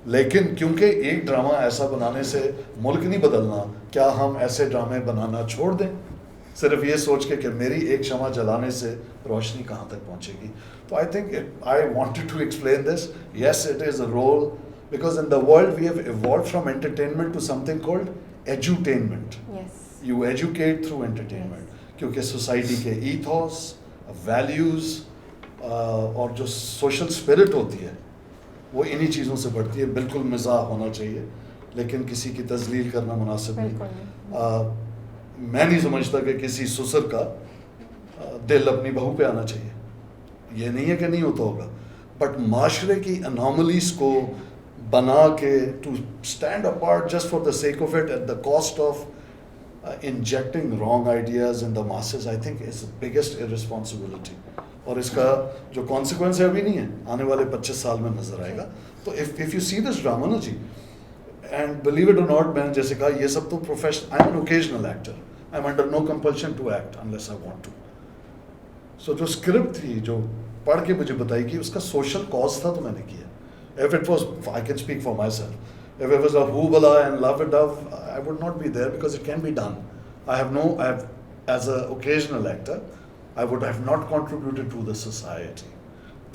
लेकिन क्योंकि एक ड्रामा ऐसा बनाने से मुल्क नहीं बदलना, क्या हम ऐसे ड्रामे बनाना छोड़ दें सिर्फ ये सोच के कि मेरी एक शमा जलाने से रोशनी कहाँ तक पहुँचेगी? तो I think I wanted to explain this. Yes, it is a role, because in the world we have evolved from entertainment to something called edutainment. You educate through entertainment, क्योंकि सोसाइटी के ईथॉस, वैल्यूज़ और जो social spirit होती है वो इन्हीं चीज़ों से बढ़ती है। बिल्कुल मज़ाक होना चाहिए, लेकिन किसी की तजलील करना मुनासिब नहीं। मैं नहीं समझता कि किसी ससुर का दिल अपनी बहू पे आना चाहिए, ये नहीं है कि नहीं होता होगा, बट माशरे की अनॉमलीज को बना के to stand apart just for the sake of it at the cost of injecting wrong ideas in the masses, I think is biggest irresponsibility. और इसका जो कॉन्सिक्वेंस है अभी नहीं है, आने वाले 25 साल में नजर आएगा। तो if you see this drama ना जी, एंड बिलीव इट और नॉट, मैंने जैसे कहा ये सब तो profession, I am an occasional actor, I am under no compulsion to act unless I want to. So जो स्क्रिप्ट थी जो पढ़ के मुझे बताई कि उसका सोशल कॉज था, तो मैंने किया। If it was, I can speak for myself, if it was a hullabaloo and love it dove, I would not be there because it can be done. I have as a occasional actor I would have not contributed to the society.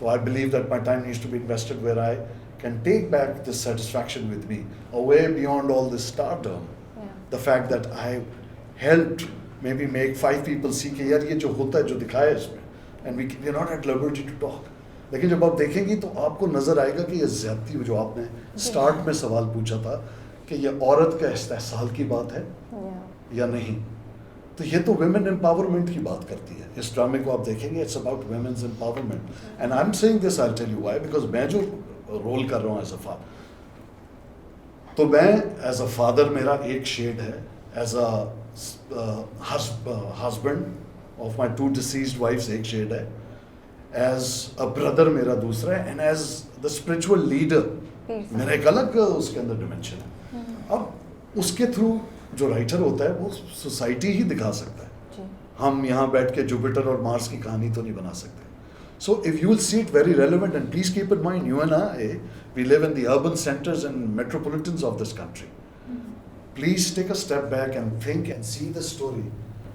So I believe that my time needs to be invested where I can take back this satisfaction with me, away beyond all this stardom. Yeah. The fact that I helped maybe make 5 people see कि यार ये जो होता है, जो दिखाया है इसमें, and we're not at liberty to talk. लेकिन जब आप देखेंगी तो आपको नजर आएगा कि ये ज़्यादती, जो आपने स्टार्ट में सवाल पूछा था कि ये औरत का इस्तेहसाल की बात है या नहीं, तो ये तो वुमेन एम्पावरमेंट की बात करती है। इस ड्रामे को आप देखेंगे, it's about women's empowerment. And I am saying this, I will tell you why, because मैं जो रोल कर रहा हूँ एज अ फादर, तो मैं एज अ फादर मेरा एक शेड है, as a husband of my 2 deceased wife's एक शेड है, एज अ ब्रदर मेरा दूसरा है, and as the spiritual leader मेरा एक अलग उसके अंदर डिमेंशन है। अब उसके थ्रू जो राइटर होता है वो सोसाइटी ही दिखा सकता है, हम यहाँ बैठ के जुपिटर और मार्स की कहानी तो नहीं बना सकते। So if you will see it very relevant, and please keep in mind, you and I, we live in the urban centres and metropolitans of this country. Please take a step back and think and see the story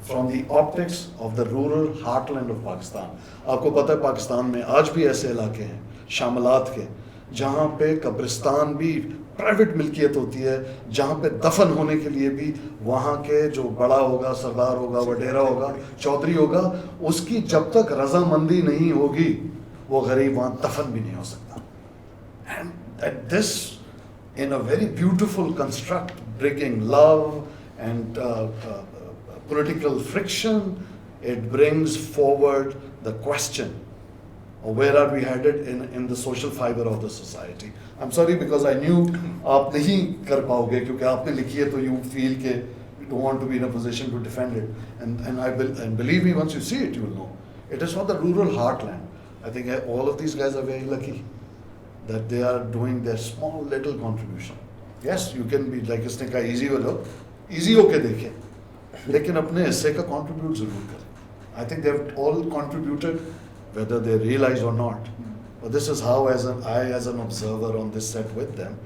from the optics of the rural heartland of Pakistan. आपको पता है पाकिस्तान में आज भी ऐसे इलाके हैं शामलात के, जहाँ पे कब्रिस्तान भी प्राइवेट मिल्कियत होती है, जहाँ पे दफन होने के लिए भी वहाँ के जो बड़ा होगा, सरदार होगा, वडेरा होगा, चौधरी होगा, उसकी जब तक रजामंदी नहीं होगी वो गरीब वहाँ दफन भी नहीं हो सकता। And this in a very beautiful construct, breaking love and political friction, it brings forward the question of where are we headed in the social fiber of the society. I'm sorry because I knew आप नहीं कर पाओगे क्योंकि आपने लिखी है, तो you feel कि you don't want to be in a position to defend it, and believe me, once you see it you will know it is for the rural heartland. I think all of these guys are very lucky that they are doing their small little contribution. Yes, you can be like इसने कहा easy हो जाओ, easy होके देखें, लेकिन अपने हिस्से का कंट्रीब्यूट जरूर करें। I think they have all contributed whether they realize or not, but this is how as an observer on this set with them,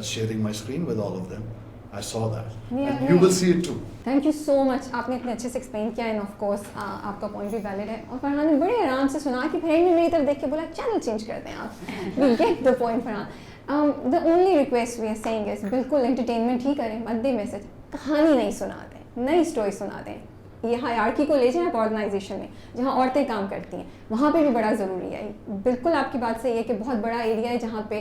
sharing my screen with all of them, I saw that. Yeah, and you will see it too. Thank you so much. आपने इतने अच्छे से explain किया, end of course आपका point भी valid है, और फरहान ने बड़े आराम से सुना कि फिर मेरी तरफ देख के बोला चैनल चेंज करते हैं आप। We get the point Farhan. The only request we are saying is बिल्कुल एंटरटेनमेंट ही करें, मत दें मैसेज, कहानी नहीं सुनाते, नई स्टोरी सुना दें। ये हायरार्की को ले जाएं आप ऑर्गेनाइजेशन में जहाँ औरतें काम करती हैं, वहाँ पे भी बड़ा ज़रूरी है। बिल्कुल आपकी बात सही है कि बहुत बड़ा एरिया है जहाँ पे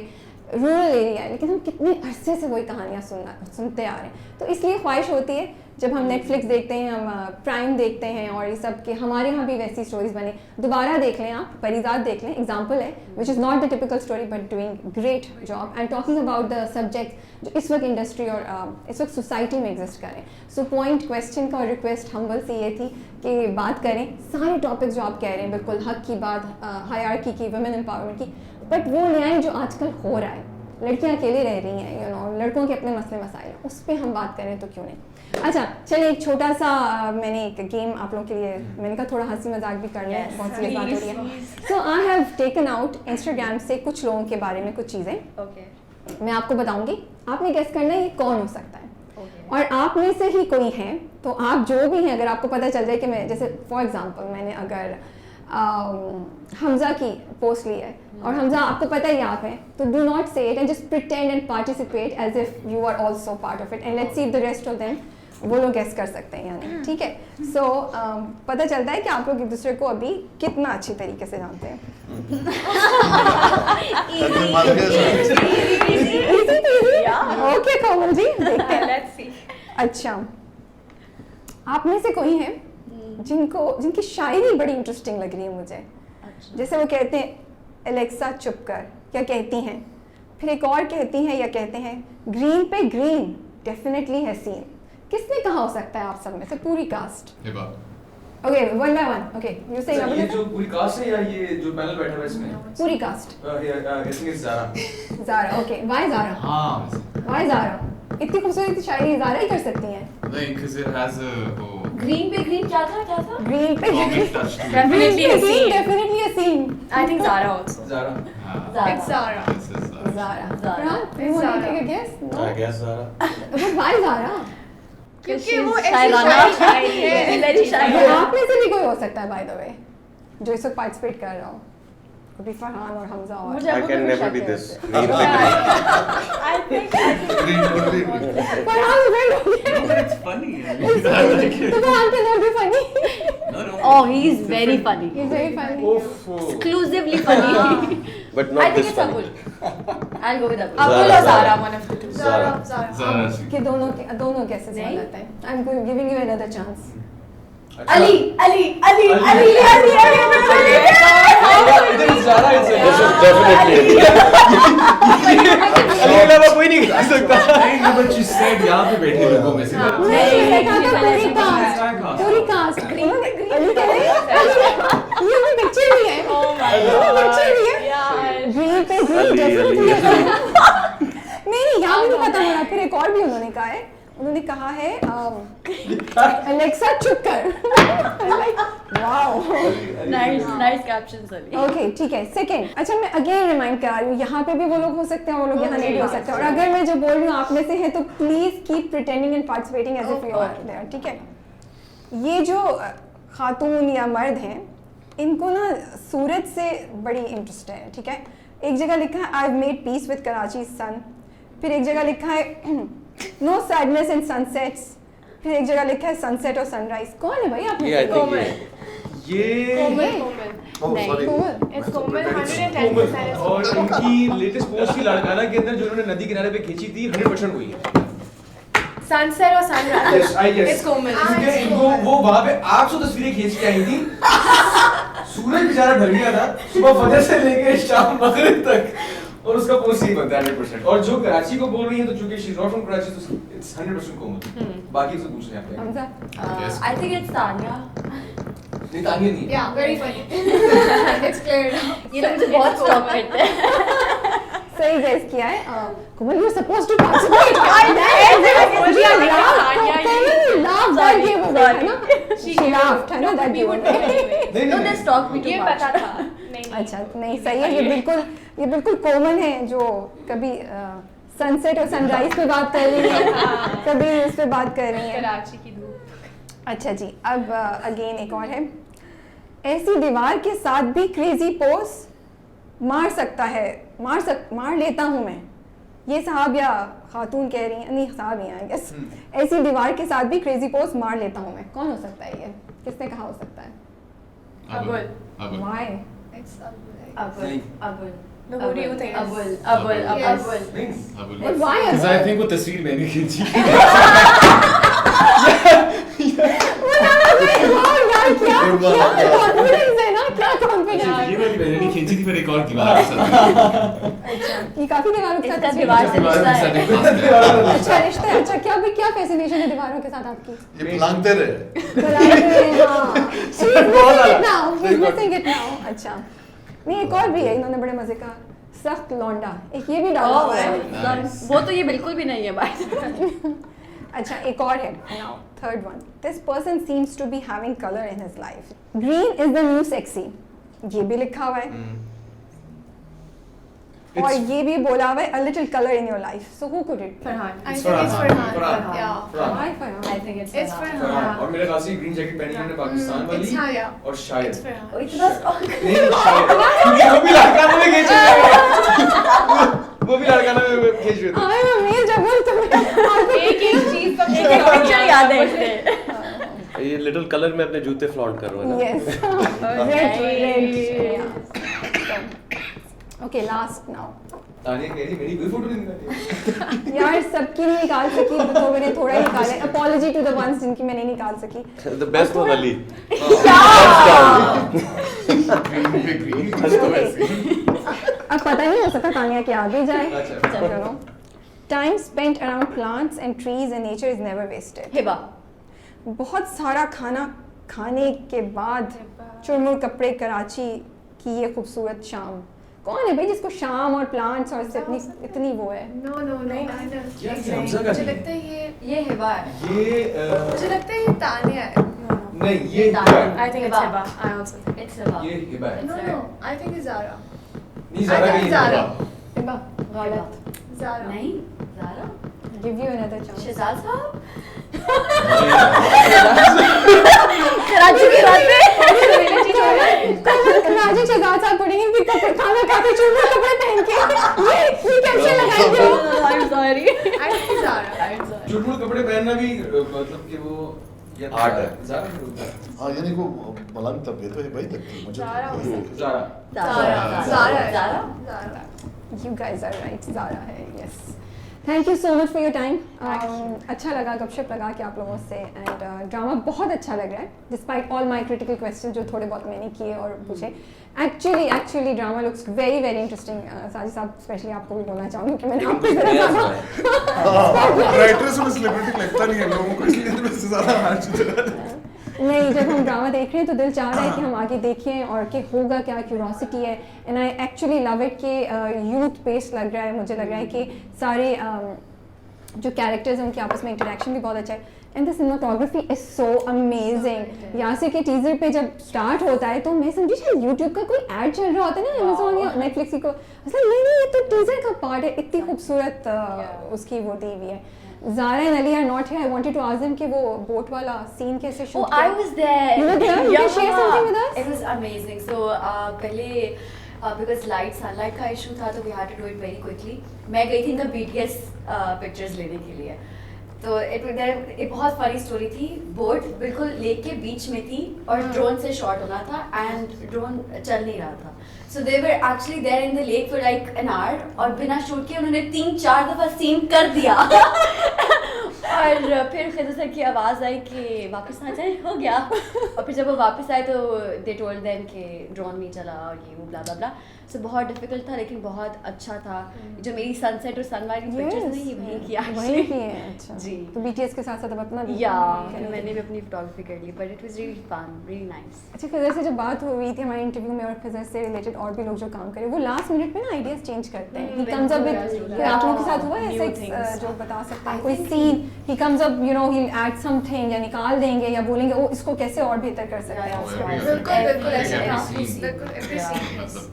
रूरल एरिया है, लेकिन हम कितने अरसे से वही कहानियाँ सुनते आ रहे हैं। तो इसलिए ख्वाहिश होती है जब हम नेटफ्लिक्स देखते हैं, हम प्राइम देखते हैं और ये सब के हमारे यहाँ भी वैसी स्टोरीज बने, दोबारा देख लें आप, परिजात देख लें, एग्जाम्पल है which is not the typical story but doing great job and talking about the subject जो इस वक्त इंडस्ट्री और इस वक्त सोसाइटी में एग्जिस्ट करें। सो पॉइंट क्वेश्चन का और रिक्वेस्ट हम्बल से ये थी कि बात करें सारे टॉपिक्स जो आप कह रहे हैं, बिल्कुल हक की बात, हायरार्की की, वुमेन एम्पावरमेंट की, बट वो ले आए जो आजकल हो रहा है। लड़कियां अकेली रह रही हैं, यू नो, लड़कों के अपने मसले मसाइल हैं, उस पर हम बात करें तो क्यों नहीं। अच्छा चलिए, एक छोटा सा मैंने एक गेम आप लोगों के लिए, मैंने कहा थोड़ा हंसी मजाक भी कर लें, बहुत सीरियस बात हो रही है। So I have taken out Instagram से कुछ लोगों के बारे में कुछ चीज़ें मैं आपको बताऊंगी, आपने गेस करना है ये कौन हो सकता है। और आप में से ही कोई हैं तो आप जो भी हैं, अगर आपको पता चल जाए कि मैं, जैसे फॉर एग्जांपल मैंने अगर हमजा की पोस्ट ली है और हमजा आपको पता ही आप हैं, तो do not say it and just pretend and participate as if you are also part of it and let's see the rest of them, वो लोग गेस कर सकते हैं यानी, ठीक है। सो पता चलता है कि आप लोग एक दूसरे को अभी कितना अच्छी तरीके से जानते हैं। ओके कोमल जी, देखते हैं। अच्छा, आप में से कोई है जिनकी शायरी बड़ी इंटरेस्टिंग लग रही है मुझे। जैसे वो कहते हैं एलेक्सा चुप कर, क्या कहती हैं, फिर एक और कहती हैं या कहते हैं ग्रीन पे ग्रीन डेफिनेटली है सीन। किसने कहा हो सकता है आप सब में से? पूरी cast. Okay, one by one. Okay, you say ये जो पूरी कास्ट है या ये जो पैनल बैठा है इसमें? पूरी cast. Zara. Okay, why Zara? हाँ, व्हाई ज़ारा? इतनी खूबसूरत शायरी ज़ारा ही कर सकती हैं। नहीं, because it has a green पे ग्रीन क्या था ग्रीन पे comic touch to it. Definitely a scene. Definitely a scene. I think Zara also. Zara. It's Zara. This is Zara. Zara. You want to take a guess? No. I guess Zara. But why Zara? क्योंकि वो ऐसी शायराना शायरी है। Very ये शायराना। आप में से भी कोई हो सकता है बाय द वे जो इस वक्त पार्टिसिपेट कर रहा हो, कभी फरहान और हमजा और मुझे I आपको can कोई never शक be है this. उससे। Green पे green. I think Farhan well हो गया। but it's funny. I like तो it. फरहान के अंदर भी funny. No, no. oh he is very funny, He's very funny. exclusively funny. But I not think this it's funny. Abul. I'll go with Abul. Abul or Zara, one of the two. Zara. Zara ji. कि दोनों कैसे नहीं? गलत है। I'm giving you another chance. Ali. इधर Zaara This है। is definitely it. Ali के अलावा कोई नहीं कह सकता। नहीं, no, but she said यहाँ पे बैठे लोगों में से नहीं, मैंने कहा था पूरी कास्ट। cast. पूरी कास्ट। अली कह रहे हैं ये भी पिक्चर भी है। Oh my ये पिक्चर भी है। Yeah. ग्रीन पे ग्रीन अली, डेफिनेटली अली। है। नहीं, यहाँ भी नहीं पता मेरा। फिर एक और भी उन्होंने कहा है, उन्होंने कहा है अलेक्सा चुप कर। Like wow. nice captions Ali. Okay, ठीक है। सेकंड, अच्छा मैं अगेन रिमाइंड करा रही हूँ, यहाँ पे भी वो लोग हो सकते हैं, वो लोग यहाँ नहीं भी हो सकते हैं। और अगर मैं जो बोल रही हूँ आप में से हैं तो please keep pretending and participating as if you are there, ठीक है। ये जो खातून या मर्द हैं, इनको ना सूरत से बड़ी इंटरेस्ट है, ठीक है। एक जगह लिखा है I have made peace with Karachi son, फिर एक जगह लिखा है नो सैडनेस इन सनसेट्स, फिर एक जगह लिखा है सनसेट और सनराइज। कौन है भाई आप में Yeah, I से? think ये ये Komal. Oh, sorry. It's Komal, 110% is और Komal. इनकी लेटेस्ट पोस्ट की लाड़काना के अंदर जो उन्होंने नदी किनारे पे खींची थी 100% हुई है। Sunset or sunrise? Yes, I guess. It's Komal. क्योंकि इनको वो वहाँ पे 800 तस्वीरें खींच के आई थी। सूरज बेचारा ढल गया था सुबह फजर से लेकर शाम मगरिब तक, और उसका पोस्ट ही बनता है 100%। और जो कराची को बोल रही है तो चूंकि she is not from Karachi तो इट्स 100% कोमल। बाकी से पूछ रहे हैं आप। Hamza. Yes. I think it's Tanya. नहीं तानिया नहीं है। Yeah, very funny. It's clear now. ये लोग मुझे बहुत स्टॉक करते हैं। सही गेस किया है। Komal you are supposed to participate. She laughed, है ना, that we you would would. know anyway. नहीं No, नहीं they stalk me too ये much. पता था। नहीं अच्छा, नहीं सही है। ये बिल्कुल कॉमन है जो कभी सनसेट और सनराइज पे बात कर रही है, कभी उस पे बात कर रही है। कराची की धूप। अच्छा जी, अब अगेन एक और है। ऐसी दीवार के साथ भी क्रेजी पोज मार सकता है, मार लेता हूँ मैं। ये साहब या खातून कह रही हैं, नहीं साहब ही हैं आई गेस। ऐसी दीवार के साथ भी क्रेजी पोज मार लेता हूँ मैं। कौन हो सकता है ये? किसने कहा हो सकता है? Abul. Why? It's Abul. नहीं। Abul. No, who do you think? Abul. Yes. Abul. But why Because Abul? I think वो तस्वीर मैंने खींची वाह यार, क्या कॉन्फिडेंस है ना, क्या ये कॉन्फिडेंस। वाली मैंने नहीं खींची थी, फिर एक और दीवार के साथ ये काफी दीवारों के साथ इसका तस्वीर दीवार है। से दीवार के साथ एक खास है। अच्छा रिश्ता है। अच्छा क्या फैसिनेशन है दीवारों के साथ आपकी? ये प्लांगते रहे He's missing it now. अच्छा नहीं, एक और भी है, इन्होंने बड़े मजे का सख्त लौंडा, एक ये भी डाला हुआ है। वो तो ये बिल्कुल भी नहीं है बात। अच्छा एक और है, now third one. This person seems to be having color in his life. Green is the new sexy. ये भी लिखा हुआ है। और ये भी बोला हुआ है a little color in your life. So who could it be? Farhan. I think it's Farhan. Farhan. Yeah. Why Farhan? I think it's It's Farhan. Farhan. और मेरे ख्याल से ग्रीन जैकेट पहनी है मैंने पाकिस्तान वाली It's Haya. और शायद It's Farhan. वो इतना strong। नहीं शायद क्योंकि वो भी लड़काना में खींच रहे थे वो भी लड़काना में खींच रहे थे I am amazed जबल तुम्हें एक चीज का एक पिक्चर याद है इससे। ये लिटिल कलर में अपने जूते फ्लॉन्ट कर रहा है ना। Yes. Red. Yeah. Okay, last now. Tania कह रही मेरी कोई फोटो नहीं निकाली यार सबकी नहीं निकाल सकी तो मैंने थोड़ा ही निकाला है। Apology to the ones जिनकी मैं नहीं निकाल सकी। The best was Ali. अब पता नहीं हो सकता तानिया के आगे जाए। अच्छा। चलो। Time spent around plants and trees and nature is never wasted. Hiba. बहुत सारा खाना खाने के बाद चुरमुर कपड़े कराची की ये खूबसूरत शाम। कौन है भाई जिसको शाम और प्लांट्स और इससे इतनी वो है? No, नहीं यार ये हमजा का मुझे नहीं लगता है ये हिबा है। ये मुझे लगता है ये तानिया है. नहीं ये I think it's Hiba. I also think. It's Hiba. ये हिबा है No, I think it's Zara. नहीं ज़ारा I का think ये Zara. हिबा गलत। Zara. नहीं Zaara. Give you another chance. Shahzad साहब। कराची की बात है। राजू शहजाद साहब पढ़ेंगे कि कपड़े खाना खाते चुरमुर कपड़े पहन के ये कैप्शन लगाएंगे वो? I'm sorry। I think Zara. चुटमुट कपड़े पहनना भी मतलब कि वो ये आर्ट है। ज़ारा नहीं होता हाँ यानी को मलंग तब ये तो है भाई तक मुझे Zara हो सकता Zaara Zara. Zaara. Zara. You guys are right. Zara है. Yes. Thank you so much for your time. अच्छा लगा, गपशप लगा कि आप लोगों से एंड ड्रामा बहुत अच्छा लग रहा है despite all my critical question जो थोड़े बहुत मैंने किए और पूछे. Actually drama looks very very interesting. Sajid साहब स्पेशली आपको भी बोलना चाहूँगी कि मैंने आपको ज़रा ज़्यादा राइटर्स में सेलिब्रिटी लगता नहीं है लोगों को, इसलिए तो इससे ज़्यादा हार्श हो जाता है. नहीं, जब हम ड्रामा देख रहे हैं तो दिल चाह रहा है कि हम आगे देखें और कि होगा क्या, क्यूरोसिटी है. And I actually love it कि यूथ बेस्ड लग रहा है. मुझे लग रहा है कि सारे जो कैरेक्टर्स हैं उनके आपस में इंटरेक्शन भी बहुत अच्छा है. And the cinematography is so amazing. Yasir के टीजर पे जब स्टार्ट होता है तो मैं समझी शायद यूट्यूब का कोई ऐड चल रहा होता है ना, अमेजोन या नेटफ्लिक्स को. मतलब नहीं ये तो टीजर का पार्ट है. इतनी खूबसूरत उसकी वो दी हुई है. Zara and Ali are not here. I wanted to ask them कि वो बोट वाला सीन कैसे shoot Oh, I was there. You were there? You can share something with us? It was amazing. So पहले because sunlight का issue था तो we had to do it very quickly. मैं गई थी इनका BTS pictures लेने के लिए. तो एक बहुत फनी स्टोरी थी. बोट बिल्कुल लेक के बीच में थी और ड्रोन से शॉट होना था एंड ड्रोन चल नहीं रहा था. So they were actually there in the lake for like an hour और बिना शूट के उन्होंने 3-4 दफ़ा सीन कर दिया. और फिर खिज़र सर की आवाज़ आई कि वापस आ जाए, हो गया. और फिर जब वो वापस आए तो दे टोल्ड देम कि ड्रोन नहीं चला और ये वो ब्ला ब्ला ब्ला. सो बहुत डिफिकल्ट था लेकिन बहुत अच्छा था. जो मेरी सनसेट और सनराइज पिक्चर्स हैं ये वहीं किया वहीं की है. अच्छा जी. तो BTS के साथ साथ अब अपना भी या करेंगे. मैंने भी अपनी फोटोग्राफी कर ली but it was really fun, really nice. अच्छा, खिज़र से जब बात हुई थी हमारे इंटरव्यू में और खिज़र से रिलेटेड और भी लोग जो काम करें वो लास्ट मिनट में ना आइडियाज चेंज करते हैं. ही कम्स अप विद, आप लोगों के साथ हुआ है ऐसा जो बता सकते हैं कोई scene? He comes up you know he add something या निकाल देंगे या बोलेंगे ओ इसको कैसे और बेहतर कर सकते हैं. बिल्कुल ऐसे every हाँ, scene. बिल्कुल every scene. मतलब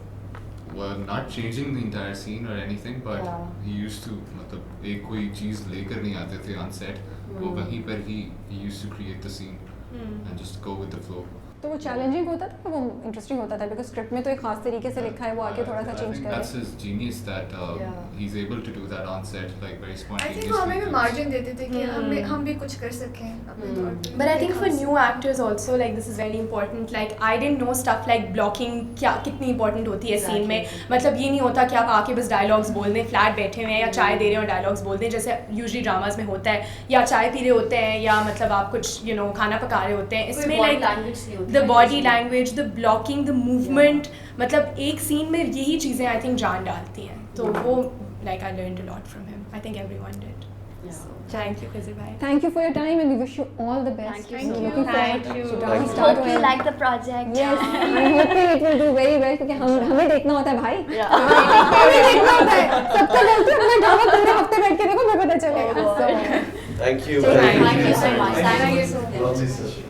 we're not changing the entire scene or anything, but he used to मतलब एक कोई चीज़ लेकर नहीं आते थे on set, वो वहीं पर he used to create the scene and just go with the flow. तो वो चैलेंजिंग होता था, वो इंटरेस्टिंग होता था, बिकॉज स्क्रिप्ट में तो एक खास तरीके से लिखा है, वो आके थोड़ा सा I चेंज think करे. that's his genius that Yeah. he's able to do that on set, like very I spontaneously. Think वो हमें भी because- मार्जिन देते थे कि हम भी कुछ कर सकें अपने तौर पे. But I think for Like, new actors also, like this is very important. Like I didn't know stuff like blocking क्या कितनी important होती है scene में. मतलब ये नहीं होता कि आप आके बस dialogues बोल दें, flat बैठे हुए हैं या चाय दे रहे हैं और dialogues बोल दें, जैसे usually dramas में होता है, या चाय पी रहे होते हैं या मतलब आप कुछ खाना पका रहे होते हैं. इसमें body like language नहीं होती the है body इसमें. language, the blocking, the movement, मतलब एक scene में यही चीज़ें I think जान डालती हैं. तो वो like I learned a lot from him. I think everyone did. Yeah. Thank you, Khizr bhai. Thank you for your time and we wish you all the best. Thank you We're so looking much. forward Thank you. to drama Thank you. start Hope you when- like the project. Yes, I'm hoping it will do very well क्योंकि हमें देखना होता है भाई. Yeah. हमें देखना होता है. सबका गलती अपना ड्रामा पूरे हफ्ते बैठ के देखो, मुझे पता चलेगा. Oh, So, Thank you. Thank Thank you so much. Thank you so much. Francis,